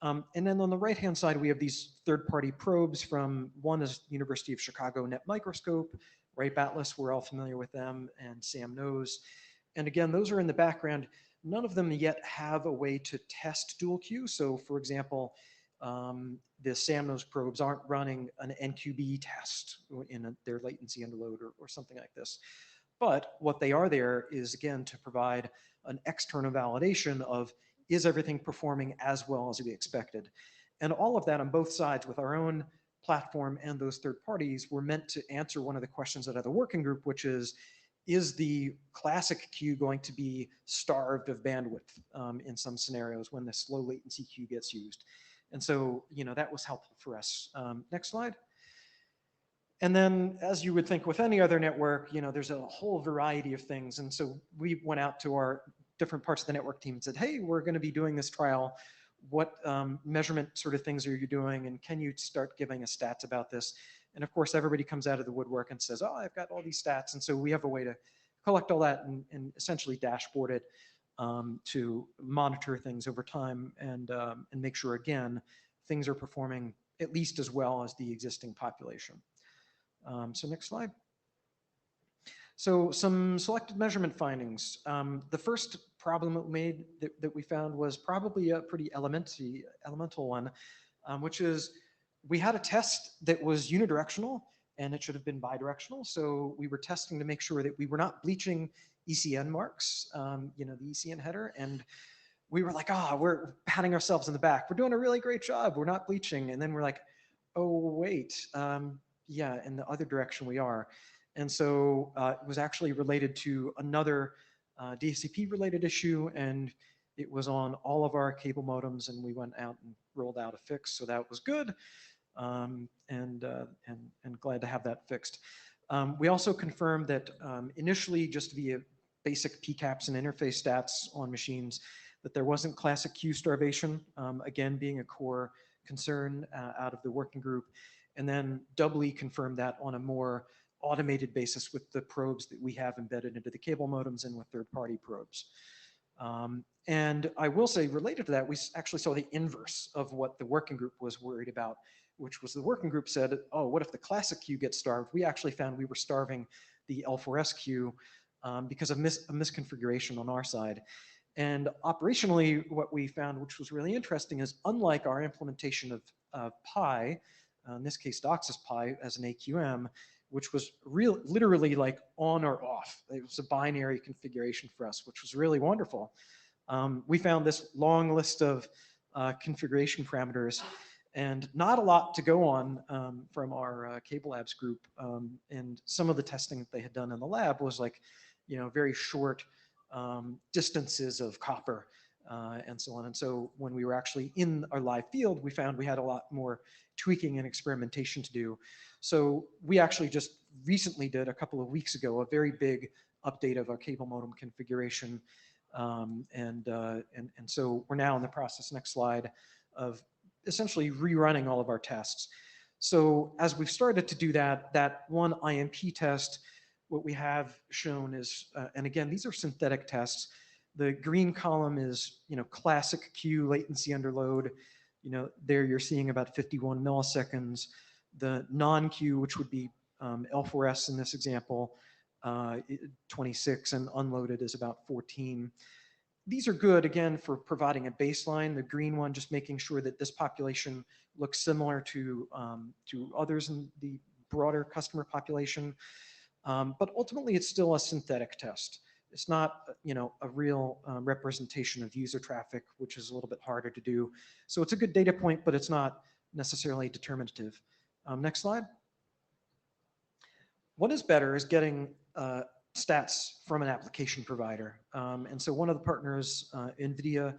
And then on the right-hand side, we have these third-party probes from, one is University of Chicago Net Microscope, Ripe Atlas, we're all familiar with them, and Sam Knows. And again, those are in the background. None of them yet have a way to test dual queue. So for example, the Sam Knows probes aren't running an NQB test in their latency under load or something like this. But what they are there is, again, to provide an external validation of, is everything performing as well as we expected? And all of that on both sides with our own platform and those third parties were meant to answer one of the questions out of the working group, which is the classic queue going to be starved of bandwidth in some scenarios when this low latency queue gets used? And so, that was helpful for us. Next slide. And then, as you would think with any other network, there's a whole variety of things. And so we went out to our different parts of the network team and said, hey, we're going to be doing this trial. What measurement sort of things are you doing? And can you start giving us stats about this? And of course, everybody comes out of the woodwork and says, oh, I've got all these stats. And so we have a way to collect all that and essentially dashboard it to monitor things over time and make sure, again, things are performing at least as well as the existing population. So next slide. So some selected measurement findings. The first problem that we found was probably a pretty elemental one, which is we had a test that was unidirectional and it should have been bidirectional. So we were testing to make sure that we were not bleaching ECN marks, the ECN header. And we were like, we're patting ourselves in the back. We're doing a really great job. We're not bleaching. And then we're like, oh, wait. Yeah, in the other direction we are. And so it was actually related to another DHCP related issue, and it was on all of our cable modems, and we went out and rolled out a fix. So that was good, and glad to have that fixed. We also confirmed that initially, just via basic PCAPs and interface stats on machines, that there wasn't classic queue starvation, again, being a core concern out of the working group. And then doubly confirmed that on a more automated basis with the probes that we have embedded into the cable modems and with third-party probes. And I will say, related to that, we actually saw the inverse of what the working group was worried about, which was the working group said, oh, what if the classic queue gets starved? We actually found we were starving the L4S queue because of a misconfiguration on our side. And operationally, what we found, which was really interesting, is unlike our implementation of Pi, in this case, DOCSIS Pi as an AQM, which was literally like on or off. It was a binary configuration for us, which was really wonderful. We found this long list of configuration parameters and not a lot to go on from our Cable Labs group. And some of the testing that they had done in the lab was like, very short distances of copper and so on. And so when we were actually in our live field, we found we had a lot more tweaking and experimentation to do. So we actually just recently did, a couple of weeks ago, a very big update of our cable modem configuration. And so we're now in the process, next slide, of essentially rerunning all of our tests. So as we've started to do that, that one IMP test, what we have shown is, and again, these are synthetic tests. The green column is, classic queue latency under load. There you're seeing about 51 milliseconds. The non-queue, which would be L4S in this example, 26, and unloaded is about 14. These are good, again, for providing a baseline. The green one, just making sure that this population looks similar to others in the broader customer population. But ultimately, it's still a synthetic test. It's not, a real representation of user traffic, which is a little bit harder to do. So it's a good data point, but it's not necessarily determinative. Next slide. What is better is getting stats from an application provider. And so one of the partners, NVIDIA,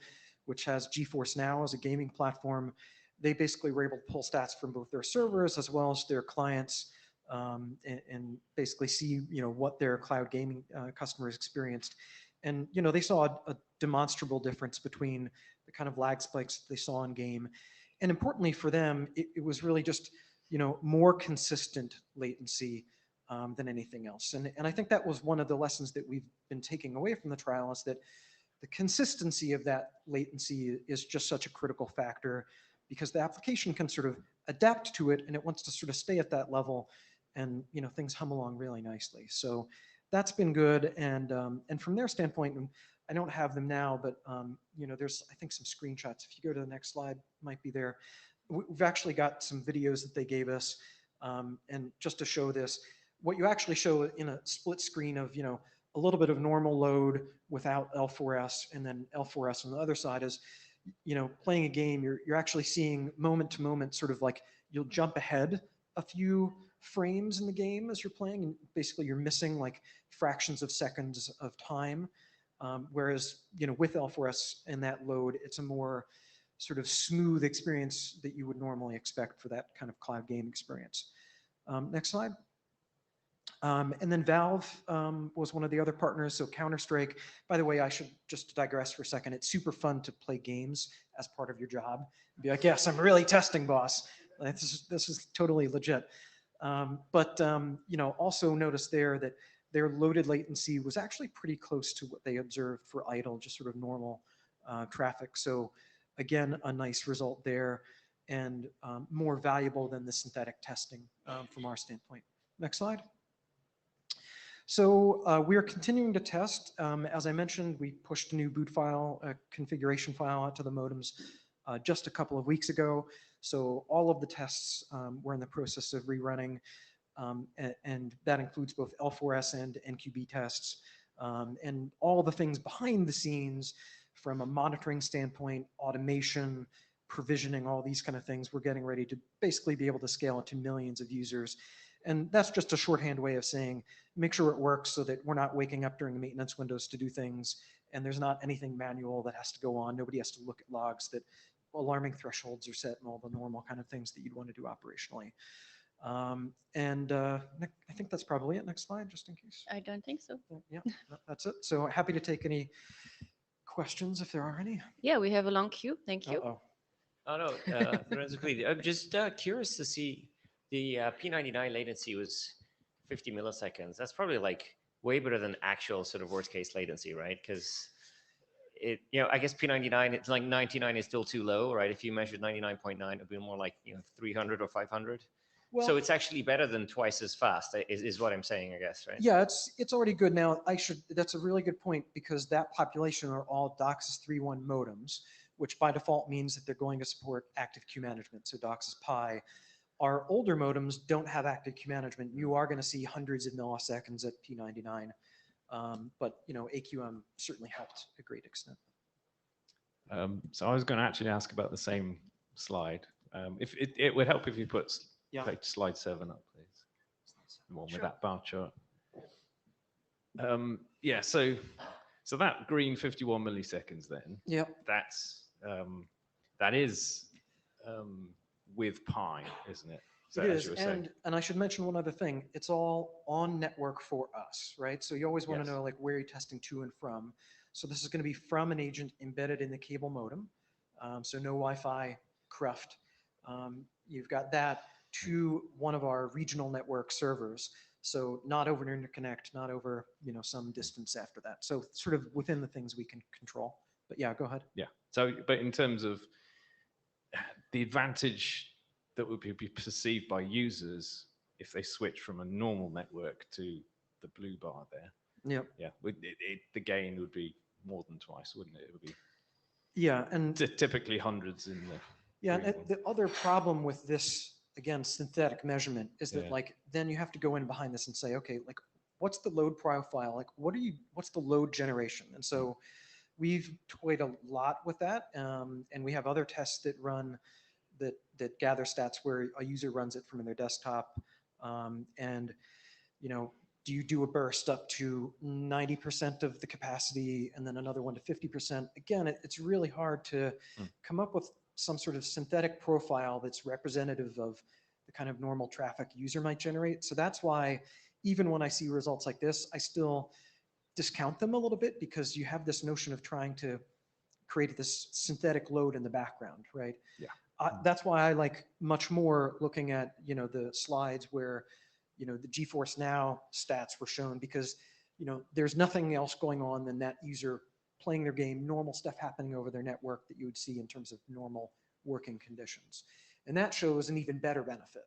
which has GeForce Now as a gaming platform, they basically were able to pull stats from both their servers as well as their clients and basically see, what their cloud gaming customers experienced. And, they saw a demonstrable difference between the kind of lag spikes that they saw in game. And importantly for them, it was really just, more consistent latency than anything else. And I think that was one of the lessons that we've been taking away from the trial, is that the consistency of that latency is just such a critical factor, because the application can sort of adapt to it and it wants to sort of stay at that level, and things hum along really nicely. So that's been good. And from their standpoint, and I don't have them now, but there's, I think, some screenshots. If you go to the next slide, might be there. We've actually got some videos that they gave us, and just to show this, what you actually show in a split screen of, a little bit of normal load without L4S, and then L4S on the other side is, playing a game, you're actually seeing moment to moment, sort of like you'll jump ahead a few frames in the game as you're playing, and basically you're missing like fractions of seconds of time. Whereas, with L4S and that load, it's a more sort of smooth experience that you would normally expect for that kind of cloud game experience. Next slide. And then Valve was one of the other partners, so Counter-Strike. By the way, I should just digress for a second. It's super fun to play games as part of your job. Be like, yes, I'm really testing, boss. This is totally legit. But also notice there that their loaded latency was actually pretty close to what they observed for idle, just sort of normal traffic. So again, a nice result there, and more valuable than the synthetic testing from our standpoint. Next slide. So we are continuing to test. As I mentioned, we pushed a new boot file, a configuration file out to the modems just a couple of weeks ago. So all of the tests we're in the process of rerunning, and that includes both L4S and NQB tests, and all the things behind the scenes from a monitoring standpoint, automation, provisioning, all these kind of things. We're getting ready to basically be able to scale it to millions of users. And that's just a shorthand way of saying, make sure it works so that we're not waking up during the maintenance windows to do things, and there's not anything manual that has to go on. Nobody has to look at logs, that alarming thresholds are set, and all the normal kind of things that you'd want to do operationally. I think that's probably it. Next slide, just in case.
I don't think so.
Yeah, that's it. So happy to take any questions if there are any.
Yeah, we have a long queue. Thank you.
Oh no, Lorenzo, please. I'm just curious to see the P99 latency was 50 milliseconds. That's probably like way better than actual sort of worst case latency, right? Because I guess P99, it's like 99 is still too low, right? If you measured 99.9, it'd be more like 300 or 500.
Well,
So it's actually better than twice as fast, is what I'm saying, I guess, right?
yeah, it's already good now. That's a really good point, because that population are all DOCSIS 3.1 modems, which by default means that they're going to support active queue management. So DOCSIS Pi. Our older modems don't have active queue management. You are going to see hundreds of milliseconds at P99. But AQM certainly helped a great extent.
So I was going to actually ask about the same slide. If it would help if you put like slide 7 up, please. The one with that bar chart. Yeah. So that green 51 milliseconds then.
Yeah.
That is with Pi, isn't it? So
It
as
is,
you were saying.
and I should mention one other thing. It's all on network for us, right? So you always want to know like where you're testing to and from. So this is going to be from an agent embedded in the cable modem. So no Wi-Fi, CRUFT. You've got that to one of our regional network servers. So not over an interconnect, not over some distance after that. So sort of within the things we can control. But yeah, go ahead.
Yeah. So, but in terms of the advantage that would be perceived by users if they switch from a normal network to the blue bar there.
Yep.
Yeah. The gain would be more than twice, wouldn't it? It would be.
Yeah, and
typically hundreds in the.
Yeah, and the other problem with this, again, synthetic measurement is that like then you have to go in behind this and say, okay, like what's the load profile? Like what's the load generation? And so we've toyed a lot with that, and we have other tests that run that gather stats where a user runs it from their desktop, and do you do a burst up to 90% of the capacity and then another one to 50%? Again, it's really hard to come up with some sort of synthetic profile that's representative of the kind of normal traffic user might generate. So that's why even when I see results like this, I still discount them a little bit, because you have this notion of trying to create this synthetic load in the background, right?
Yeah.
That's why I like much more looking at the slides where the GeForce Now stats were shown, because there's nothing else going on than that user playing their game, normal stuff happening over their network that you would see in terms of normal working conditions. And that shows an even better benefit.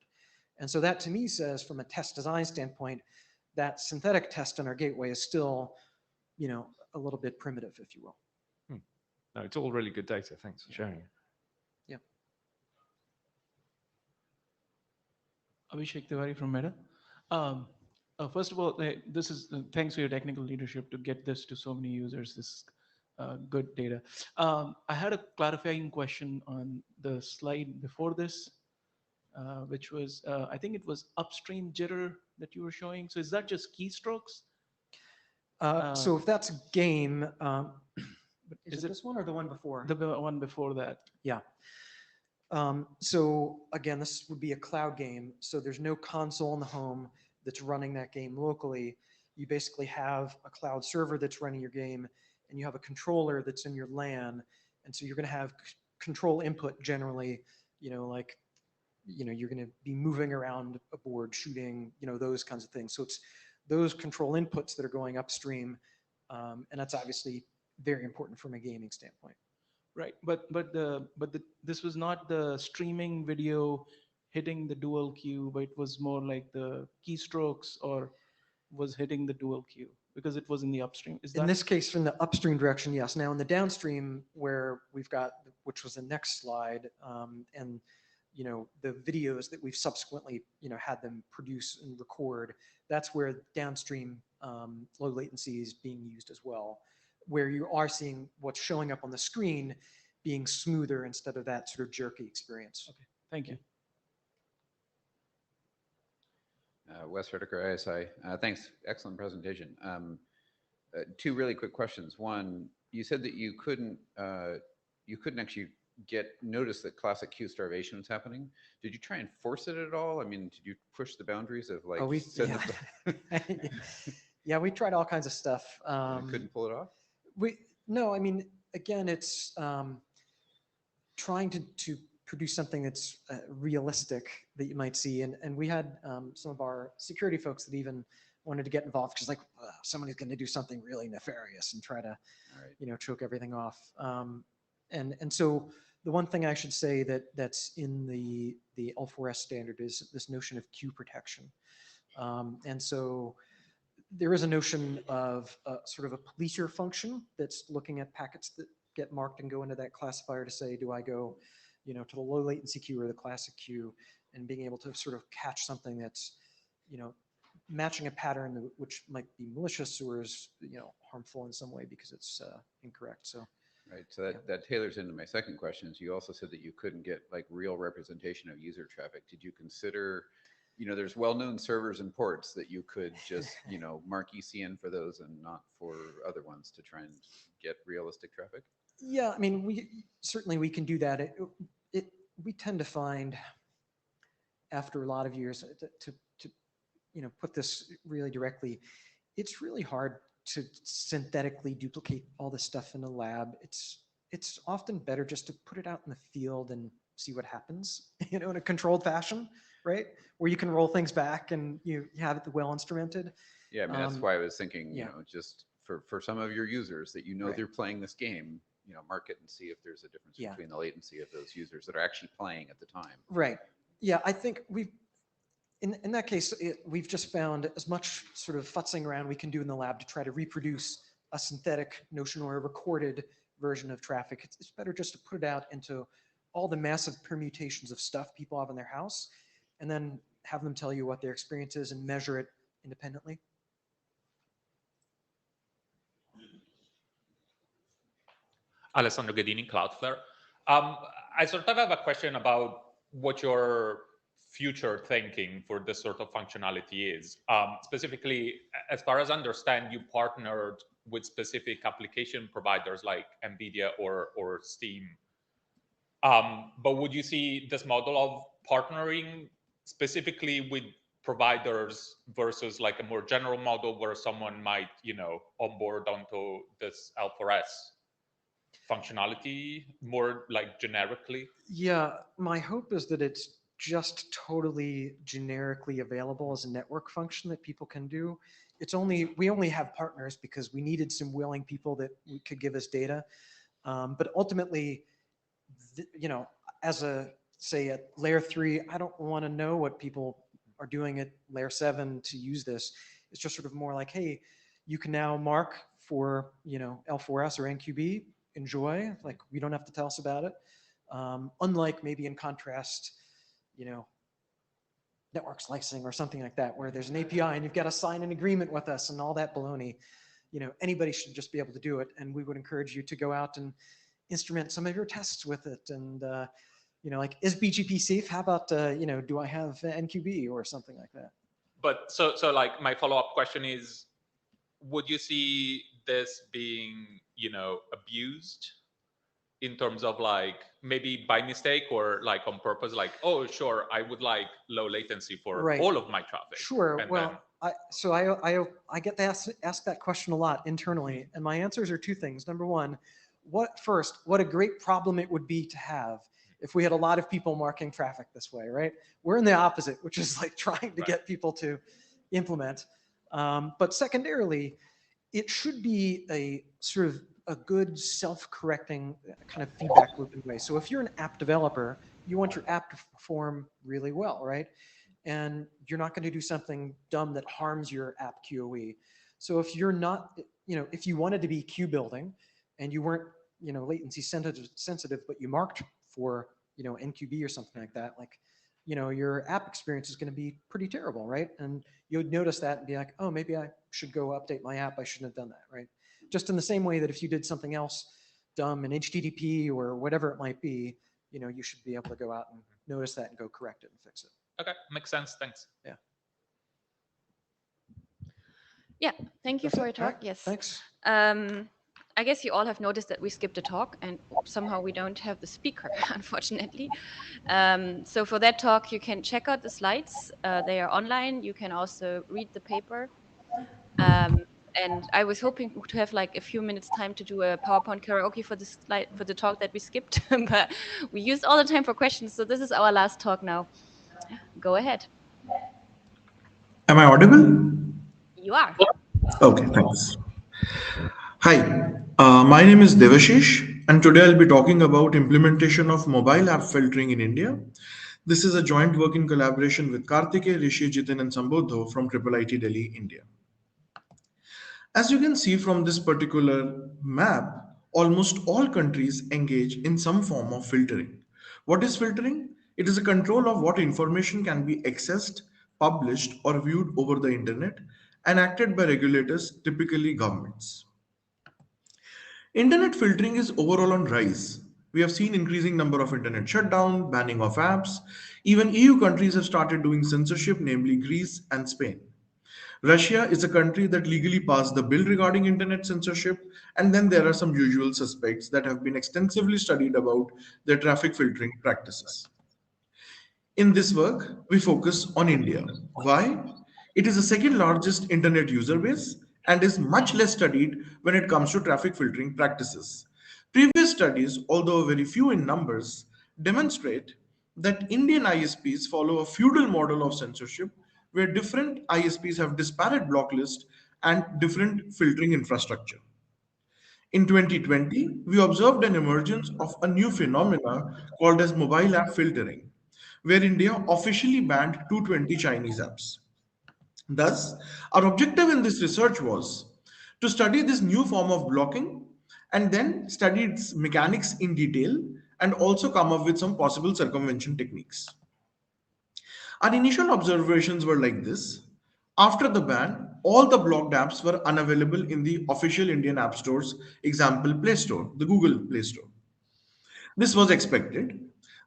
And so that to me says, from a test design standpoint, that synthetic test on our gateway is still a little bit primitive, if you will.
No, it's all really good data. Thanks for sharing it.
Yeah.
Abhishek Tiwari from Meta. First of all, this is thanks for your technical leadership to get this to so many users. This good data. I had a clarifying question on the slide before this, which was I think it was upstream jitter that you were showing. So is that just keystrokes?
So if that's a game, is it this one or the one before?
The one before that.
Yeah. So again, this would be a cloud game. So there's no console in the home that's running that game locally. You basically have a cloud server that's running your game, and you have a controller that's in your LAN. And so you're going to have control input generally, you're going to be moving around a board, shooting, those kinds of things. So it's those control inputs that are going upstream. And that's obviously very important from a gaming standpoint.
Right, but this was not the streaming video hitting the dual queue, but it was more like the keystrokes or was hitting the dual queue because it was in the upstream.
In this case, from the upstream direction, yes. Now in the downstream, where we've got, which was the next slide, and the videos that we've subsequently had them produce and record, that's where downstream low latency is being used as well, where you are seeing what's showing up on the screen being smoother instead of that sort of jerky experience.
Okay, thank you.
Wes Whitaker, ISI. Thanks, excellent presentation. Two really quick questions. One, you said that you couldn't actually notice that classic queue starvation was happening. Did you try and force it at all? I mean, did you push the boundaries of like?
Yeah, we tried all kinds of stuff.
Couldn't pull it off?
No, I mean, again, it's trying to produce something that's realistic that you might see. And we had some of our security folks that even wanted to get involved because like somebody's going to do something really nefarious and try to, choke everything off. And so the one thing I should say that's in the L4S standard is this notion of queue protection. And so there is a notion of sort of a policer function that's looking at packets that get marked and go into that classifier to say, do I go, to the low latency queue or the classic queue, and being able to sort of catch something that's, matching a pattern which might be malicious or is, harmful in some way because it's incorrect. So.
Right. So that tailors into my second question. Is you also said that you couldn't get like real representation of user traffic. Did you consider, there's well-known servers and ports that you could just, mark ECN for those and not for other ones to try and get realistic traffic?
Yeah, I mean, we can do that. We tend to find after a lot of years to put this really directly, it's really hard to synthetically duplicate all this stuff in a lab. It's often better just to put it out in the field and see what happens, in a controlled fashion, right? Where you can roll things back and you have it well instrumented.
Yeah, I mean, that's why I was thinking, just for some of your users that
Right.
they're playing this game, mark it and see if there's a difference between the latency of those users that are actually playing at the time.
Right. Yeah, I think in that case, we've just found as much sort of futzing around we can do in the lab to try to reproduce a synthetic notion or a recorded version of traffic. It's better just to put it out into all the massive permutations of stuff people have in their house, and then have them tell you what their experience is and measure it independently.
Alessandro Ghedini, Cloudflare. I sort of have a question about what your future thinking for this sort of functionality is. Specifically, as far as I understand, you partnered with specific application providers like NVIDIA or Steam. But would you see this model of partnering specifically with providers versus like a more general model where someone might, onboard onto this L4S functionality more like generically?
Yeah, my hope is that it's just totally generically available as a network function that people can do. We only have partners because we needed some willing people that could give us data. But ultimately, as say at layer 3, I don't want to know what people are doing at layer 7 to use this. It's just sort of more like, hey, you can now mark for, L4S or NQB, enjoy, like we don't have to tell us about it. Unlike maybe in contrast, network slicing or something like that, where there's an API and you've got to sign an agreement with us and all that baloney. Anybody should just be able to do it. And we would encourage you to go out and instrument some of your tests with it. And, like, is BGP safe? How about, do I have NQB or something like that?
But so like my follow-up question is, would you see this being, abused in terms of like maybe by mistake or like on purpose, like, oh, sure, I would like low latency for all of my traffic.
Sure.
And
Well, I get to ask that question a lot internally, and my answers are two things. Number one, what a great problem it would be to have if we had a lot of people marking traffic this way, right? We're in the opposite, which is like trying to get people to implement. But secondarily, it should be a sort of a good self-correcting kind of feedback loop in a way. So if you're an app developer, you want your app to perform really well, right? And you're not going to do something dumb that harms your app QoE. So if you're not, if you wanted to be queue building and you weren't, latency sensitive, but you marked for, NQB or something like that, like, your app experience is going to be pretty terrible, right? And you'd notice that and be like, oh, maybe I should go update my app. I shouldn't have done that, right? Just in the same way that if you did something else dumb in HTTP or whatever it might be, you should be able to go out and notice that and go correct it and fix it.
Okay, makes sense. Thanks.
Yeah.
Yeah, thank you for your talk.
Right.
Yes.
Thanks.
I guess you all have noticed that we skipped a talk and somehow we don't have the speaker, unfortunately. So for that talk, you can check out the slides. They are online. You can also read the paper. And I was hoping to have like a few minutes time to do a PowerPoint karaoke for the talk that we skipped, but we used all the time for questions. So this is our last talk now. Go ahead.
Am I audible?
You are.
Okay, thanks. Hi, my name is Devashish, and today I'll be talking about implementation of mobile app filtering in India. This is a joint work in collaboration with Karthike, Rishi, Jitin, and Sambodho from IIIT Delhi, India. As you can see from this particular map, almost all countries engage in some form of filtering. What is filtering? It is a control of what information can be accessed, published, or viewed over the internet and acted by regulators, typically governments. Internet filtering is overall on rise. We have seen increasing number of internet shutdown, banning of apps. Even EU countries have started doing censorship, namely Greece and Spain. Russia is a country that legally passed the bill regarding internet censorship, and then there are some usual suspects that have been extensively studied about their traffic filtering practices. In this work, we focus on India. Why? It is the second largest internet user base and is much less studied when it comes to traffic filtering practices. Previous studies, although very few in numbers, demonstrate that Indian ISPs follow a feudal model of censorship where different ISPs have disparate block lists and different filtering infrastructure. In 2020, we observed an emergence of a new phenomena called as mobile app filtering, where India officially banned 220 Chinese apps. Thus, our objective in this research was to study this new form of blocking and then study its mechanics in detail and also come up with some possible circumvention techniques. Our initial observations were like this. After the ban, all the blocked apps were unavailable in the official Indian App Store's example Play Store, the Google Play Store. This was expected.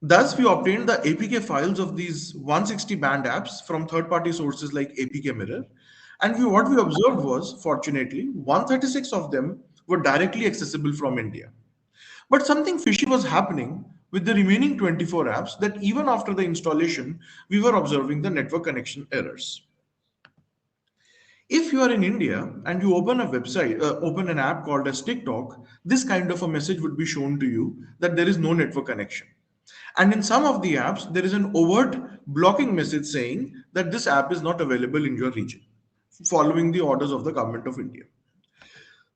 Thus, we obtained the APK files of these 160 banned apps from third-party sources like APK Mirror. And what we observed was, fortunately, 136 of them were directly accessible from India. But something fishy was happening with the remaining 24 apps that even after the installation, we were observing the network connection errors. If you are in India and you open a website, open an app called as TikTok, this kind of a message would be shown to you that there is no network connection. And in some of the apps, there is an overt blocking message saying that this app is not available in your region, following the orders of the government of India.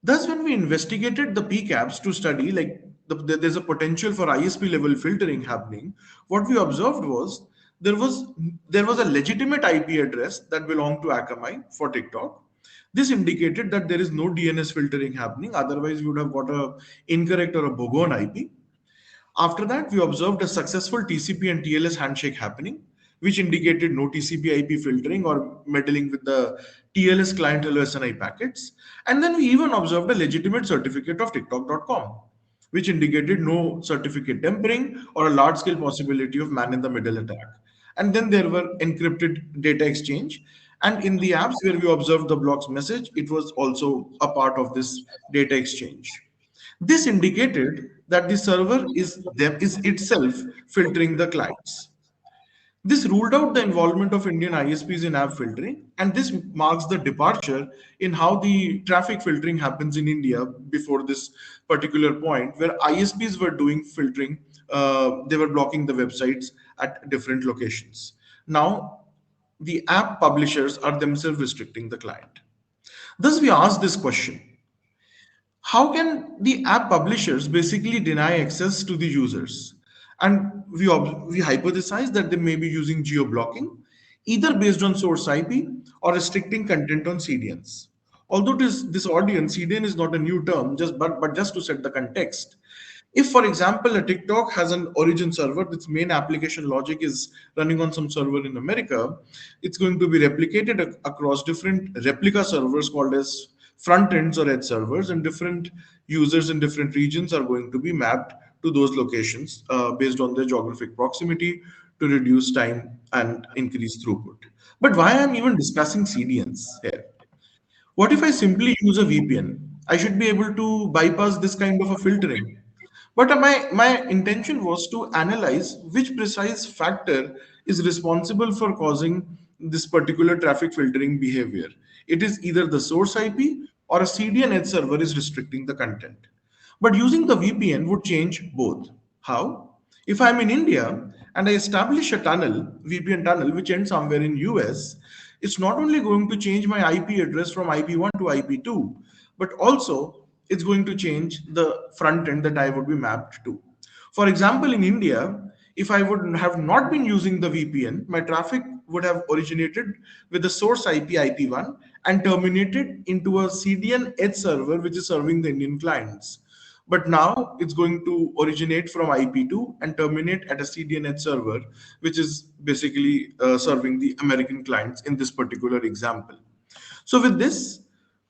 Thus, when we investigated the peak apps to study, like there's a potential for ISP level filtering happening, what we observed was there was a legitimate IP address that belonged to Akamai for TikTok. This indicated that there is no DNS filtering happening. Otherwise, we would have got a incorrect or a bogon IP. After that, we observed a successful TCP and TLS handshake happening, which indicated no TCP IP filtering or meddling with the TLS client LOSNI packets. And then we even observed a legitimate certificate of TikTok.com, which indicated no certificate tampering or a large-scale possibility of man-in-the-middle attack. And then there were encrypted data exchange. And in the apps where we observed the block's message, it was also a part of this data exchange. This indicated that the server is itself filtering the clients. This ruled out the involvement of Indian ISPs in app filtering, and this marks the departure in how the traffic filtering happens in India before this particular point, where ISPs were doing filtering, they were blocking the websites at different locations. Now, the app publishers are themselves restricting the client. Thus, we asked this question. How can the app publishers basically deny access to the users? And we hypothesize that they may be using geo-blocking, either based on source IP or restricting content on CDNs. Although this audience, CDN is not a new term, but just to set the context. If, for example, a TikTok has an origin server, its main application logic is running on some server in America, it's going to be replicated across different replica servers called as front ends or edge servers, and different users in different regions are going to be mapped to those locations based on their geographic proximity to reduce time and increase throughput. But why I'm even discussing CDNs here? What if I simply use a VPN? I should be able to bypass this kind of a filtering. But my intention was to analyze which precise factor is responsible for causing this particular traffic filtering behavior. It is either the source IP or a CDN edge server is restricting the content. But using the VPN would change both. How? If I'm in India and I establish a tunnel, VPN tunnel, which ends somewhere in US, it's not only going to change my IP address from IP1 to IP2, but also it's going to change the front end that I would be mapped to. For example, in India, if I would have not been using the VPN, my traffic would have originated with the source IP IP1 and terminated into a CDN edge server, which is serving the Indian clients. But now it's going to originate from IP2 and terminate at a CDN edge server, which is basically serving the American clients in this particular example. So with this,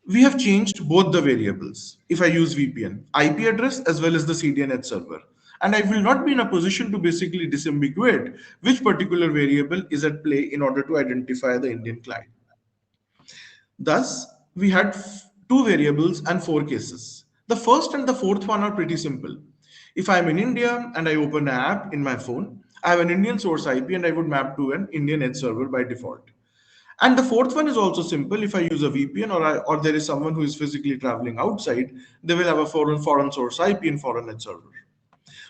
we have changed both the variables. If I use VPN, IP address as well as the CDN edge server. And I will not be in a position to basically disambiguate which particular variable is at play in order to identify the Indian client. Thus, we had two variables and four cases. The first and the fourth one are pretty simple. If I'm in India and I open an app in my phone, I have an Indian source IP and I would map to an Indian edge server by default. And the fourth one is also simple. If I use a VPN or there is someone who is physically traveling outside, they will have a foreign source IP and foreign edge server.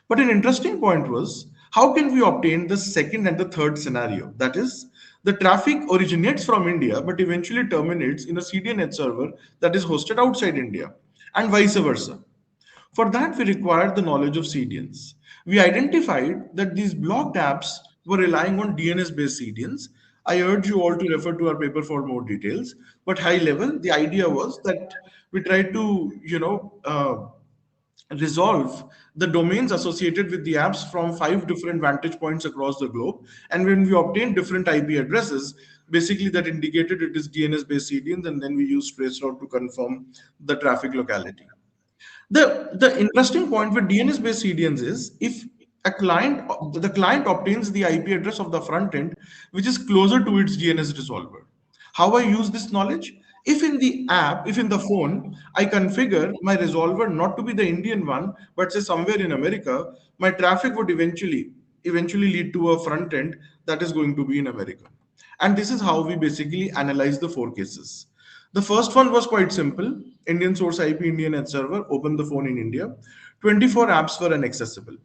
But an interesting point was, how can we obtain the second and the third scenario? That is, the traffic originates from India, but eventually terminates in a CDN edge server that is hosted outside India, and vice versa. For that, we required the knowledge of CDNs. We identified that these blocked apps were relying on DNS-based CDNs. I urge you all to refer to our paper for more details. But high level, the idea was that we tried to, resolve the domains associated with the apps from 5 different vantage points across the globe. And when we obtained different IP addresses, basically that indicated it is DNS-based CDNs, and then we used traceroute to confirm the traffic locality. The interesting point with DNS-based CDNs is if the client obtains the IP address of the front end, which is closer to its DNS resolver. How I use this knowledge? If in the app, if in the phone, I configure my resolver not to be the Indian one, but say somewhere in America, my traffic would eventually lead to a front end that is going to be in America. And this is how we basically analyze the four cases. The first one was quite simple. Indian source IP, Indian edge server, open the phone in India. 24 apps were inaccessible.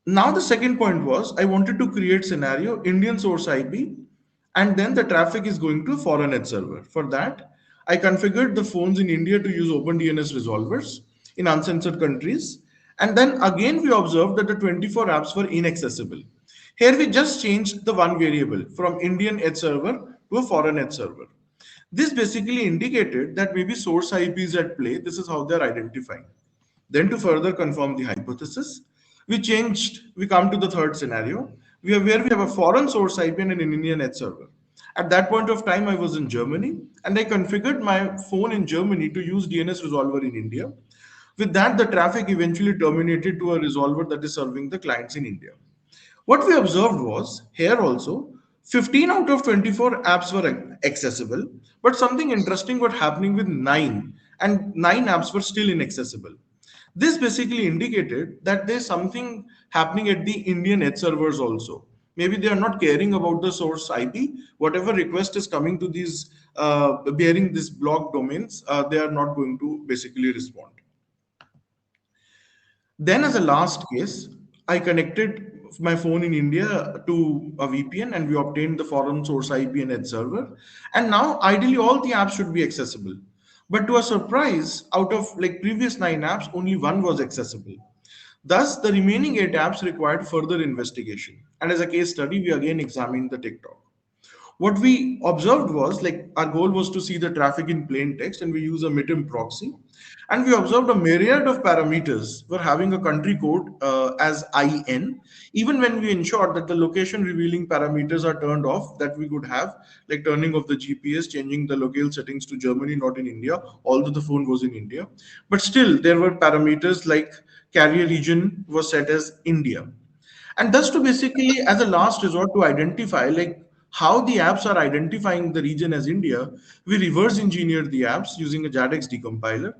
Now the second point was I wanted to create scenario Indian source IP, and then the traffic is going to a foreign edge server. For that, I configured the phones in India to use OpenDNS resolvers in uncensored countries. And then again, we observed that the 24 apps were inaccessible. Here we just changed the one variable from Indian edge server to a foreign edge server. This basically indicated that maybe source IP is at play. This is how they're identifying. Then to further confirm the hypothesis, we come to the third scenario, where we have a foreign source IP and an Indian edge server. At that point of time, I was in Germany and I configured my phone in Germany to use DNS resolver in India. With that, the traffic eventually terminated to a resolver that is serving the clients in India. What we observed was here also 15 out of 24 apps were accessible, but something interesting was happening with 9, and 9 apps were still inaccessible. This basically indicated that there's something happening at the Indian edge servers also. Maybe they are not caring about the source IP. Whatever request is coming to these bearing these block domains, they are not going to basically respond. Then as a last case, I connected my phone in India to a VPN and we obtained the foreign source IP and edge server. And now ideally all the apps should be accessible. But to a surprise, out of like previous 9 apps, only one was accessible. Thus, the remaining 8 apps required further investigation. And as a case study, we again examined the TikTok. What we observed was like our goal was to see the traffic in plain text, and we use a MITM proxy. And we observed a myriad of parameters were having a country code as IN, even when we ensured that the location revealing parameters are turned off, that we could have like turning off the GPS, changing the locale settings to Germany, not in India, although the phone was in India. But still, there were parameters like carrier region was set as India. And thus to basically, as a last resort to identify like how the apps are identifying the region as India, we reverse engineered the apps using a JADX decompiler.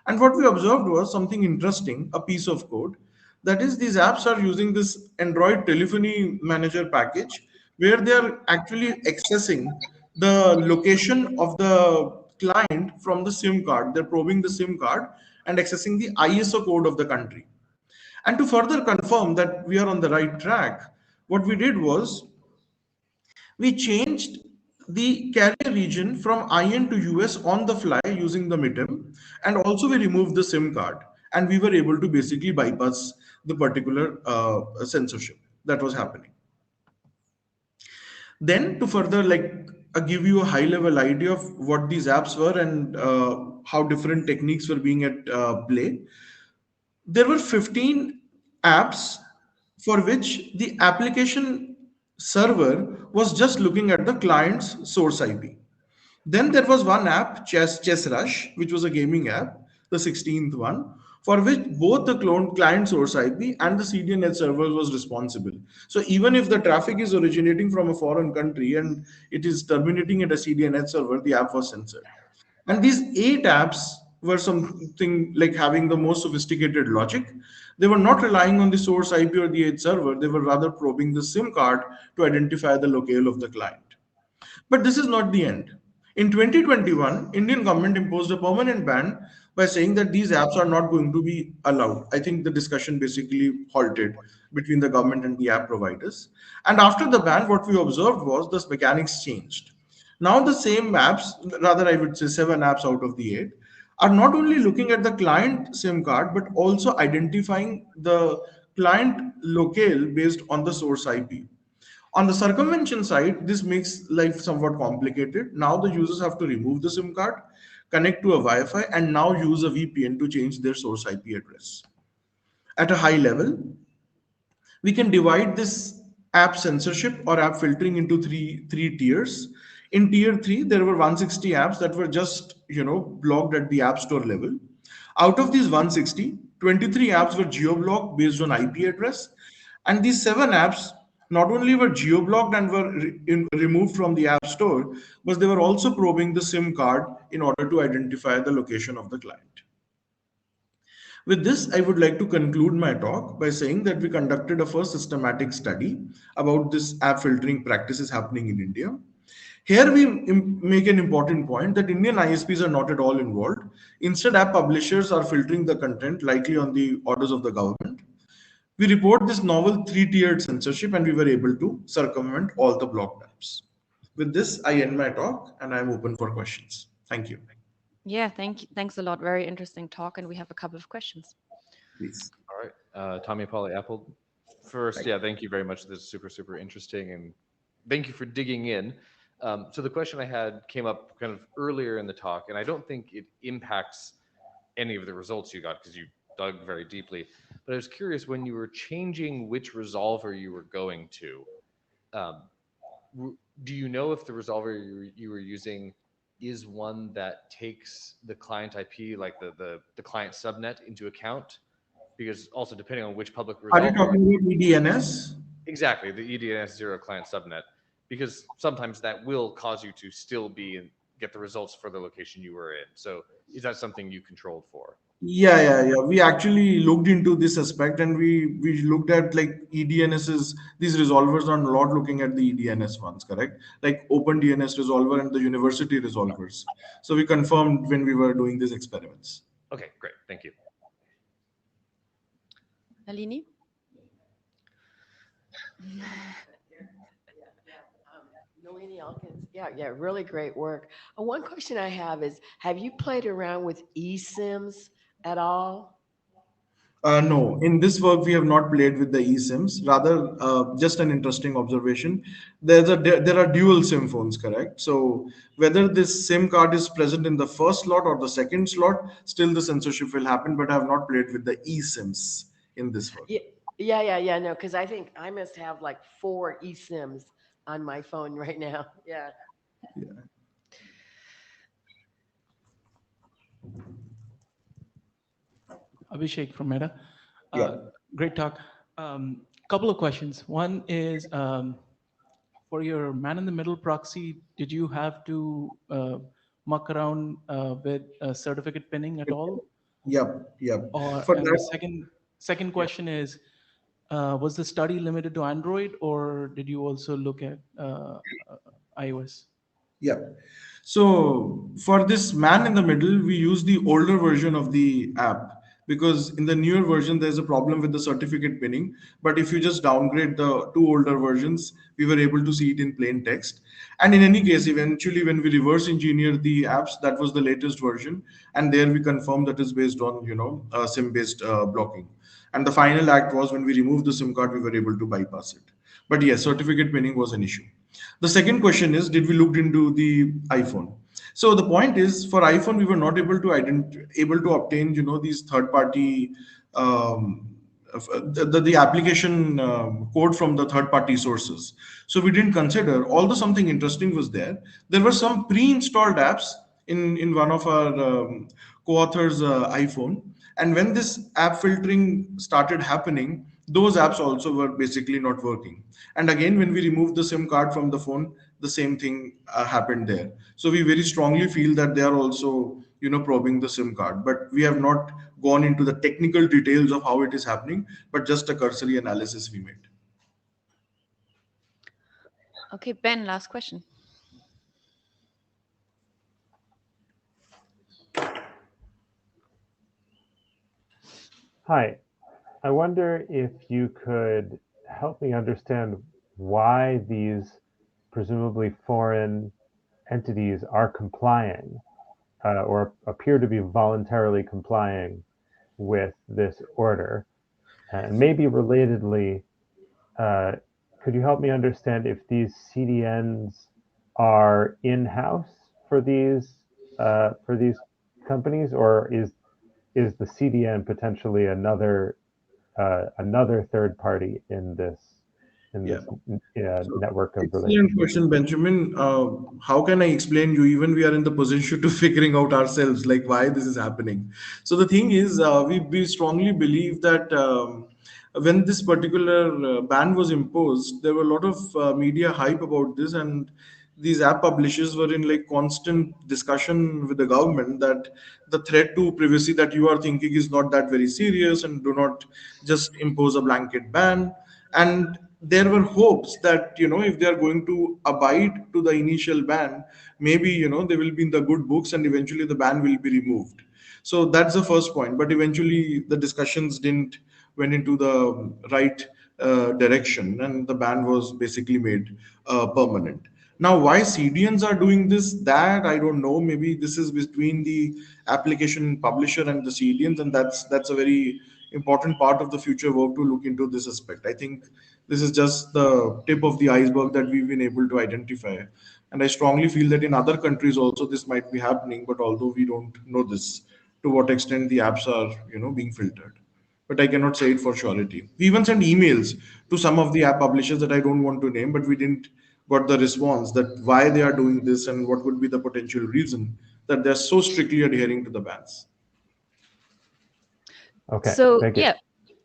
And what we observed was something interesting, a piece of code. That is, these apps are using this Android telephony manager package where they are actually accessing the location of the client from the SIM card. They're probing the SIM card and accessing the ISO code of the country. And to further confirm that we are on the right track, what we did was we changed the carrier region from IN to US on the fly using the MITM, and also we removed the SIM card, and we were able to basically bypass the particular censorship that was happening. Then to further give you a high level idea of what these apps were and how different techniques were being at play, there were 15 apps for which the application server was just looking at the client's source IP. Then there was one app, Chess Rush, which was a gaming app, the 16th one, for which both the client source IP and the CDNet server was responsible. So even if the traffic is originating from a foreign country and it is terminating at a CDNet server, the app was censored. And these 8 apps were something like having the most sophisticated logic. They were not relying on the source IP or the edge server. They were rather probing the SIM card to identify the locale of the client. But this is not the end. In 2021, Indian government imposed a permanent ban by saying that these apps are not going to be allowed. I think the discussion basically halted between the government and the app providers. And after the ban, what we observed was the mechanics changed. Now the same apps, rather I would say 7 apps out of the 8, are not only looking at the client SIM card, but also identifying the client locale based on the source IP. On the circumvention side, this makes life somewhat complicated. Now the users have to remove the SIM card, connect to a Wi-Fi, and now use a VPN to change their source IP address. At a high level, we can divide this app censorship or app filtering into three tiers. In tier 3, there were 160 apps that were just blocked at the app store level. Out of these 160, 23 apps were geo-blocked based on IP address, and these 7 apps not only were geo-blocked and were removed from the app store, but they were also probing the SIM card in order to identify the location of the client. With this, I would like to conclude my talk by saying that we conducted a first systematic study about this app filtering practices happening in India. Here we make an important point that Indian ISPs are not at all involved. Instead, app publishers are filtering the content likely on the orders of the government. We report this novel 3-tiered censorship and we were able to circumvent all the blocked apps. With this, I end my talk and I'm open for questions. Thank you.
Yeah, thanks a lot. Very interesting talk, and we have a couple of questions.
Please.
All right, Tommy Polly Apple. First, thank you very much. This is super interesting, and thank you for digging in. So the question I had came up kind of earlier in the talk, and I don't think it impacts any of the results you got because you dug very deeply. But I was curious, when you were changing which resolver you were going to, do you know if the resolver you were using is one that takes the client IP, like the client subnet, into account? Because also depending on which public resolver.
Are you talking about EDNS?
Exactly, the EDNS 0 client subnet. Because sometimes that will cause you to still be and get the results for the location you were in. So is that something you controlled for?
Yeah. We actually looked into this aspect and we looked at like EDNSs. These resolvers are not looking at the EDNS ones, correct? Like OpenDNS resolver and the university resolvers. So we confirmed when we were doing these experiments.
Okay, great. Thank you.
Nalini?
Nalini Elkins. Yeah, really great work. One question I have is, have you played around with eSIMs at all?
No, in this work, we have not played with the eSIMs. Rather, just an interesting observation. There are dual SIM phones, correct? So whether this SIM card is present in the first slot or the second slot, still the censorship will happen, but I have not played with the eSIMs in this work.
Yeah. No, because I think I must have like 4 eSIMs on my phone right now. Yeah.
Abhishek from Meta. Great talk. Couple of questions. One is for your man-in-the-middle proxy, did you have to muck around with certificate pinning at all?
Yep.
And the second question is, was the study limited to Android, or did you also look at iOS?
Yeah. So for this man in the middle, we use the older version of the app. because in the newer version there's a problem with the certificate pinning. But if you just downgrade the two older versions, we were able to see it in plain text. And in any case, eventually when we reverse engineer the apps, that was the latest version, and there we confirmed that is based on SIM based blocking. And the final act was when we removed the SIM card, we were able to bypass it. But yes, certificate pinning was an issue. The second question is, did we look into the iPhone? So the point is, for iPhone, we were not able to obtain these third party the application code from the third party sources. So we didn't consider, although something interesting was there. There were some pre-installed apps in one of our co-authors iPhone, and when this app filtering started happening, those apps also were basically not working. And again, when we removed the SIM card from the phone, the same thing happened there. So we very strongly feel that they are also probing the SIM card, but we have not gone into the technical details of how it is happening, but just a cursory analysis we made.
Okay, Ben, last question.
Hi, I wonder if you could help me understand why these presumably foreign entities are complying or appear to be voluntarily complying with this order. And maybe relatedly, could you help me understand if these CDNs are in-house for these companies, or is the CDN potentially another third party in this network of relationships?
Excellent question, Benjamin. How can I explain you? Even we are in the position to figuring out ourselves, like why this is happening. So the thing is, we strongly believe that when this particular ban was imposed, there were a lot of media hype about this, and these app publishers were in like constant discussion with the government that the threat to privacy that you are thinking is not that very serious, and do not just impose a blanket ban. And there were hopes that if they are going to abide to the initial ban, maybe they will be in the good books and eventually the ban will be removed. So that's the first point, but eventually the discussions didn't went into the right direction, and the ban was basically made permanent. Now, why CDNs are doing this, that I don't know. Maybe this is between the application publisher and the CDNs, and that's a very important part of the future work to look into this aspect. I think this is just the tip of the iceberg that we've been able to identify. And I strongly feel that in other countries also this might be happening, but although we don't know this, to what extent the apps are, being filtered. But I cannot say it for surety. We even sent emails to some of the app publishers that I don't want to name, but we didn't got the response that why they are doing this and what would be the potential reason that they're so strictly adhering to the bans.
Okay.
So
thank you.
yeah,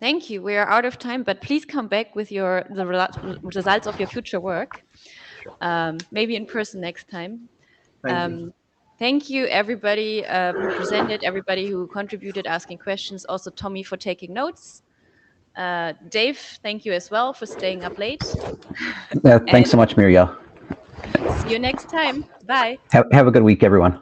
thank you. We are out of time, but please come back with the results of your future work, maybe in person next time. Thank you, everybody who presented, everybody who contributed, asking questions. Also, Tommy for taking notes. Dave, thank you as well for staying up late.
Thanks so much, Muriel.
See you next time. Bye.
Have a good week, everyone.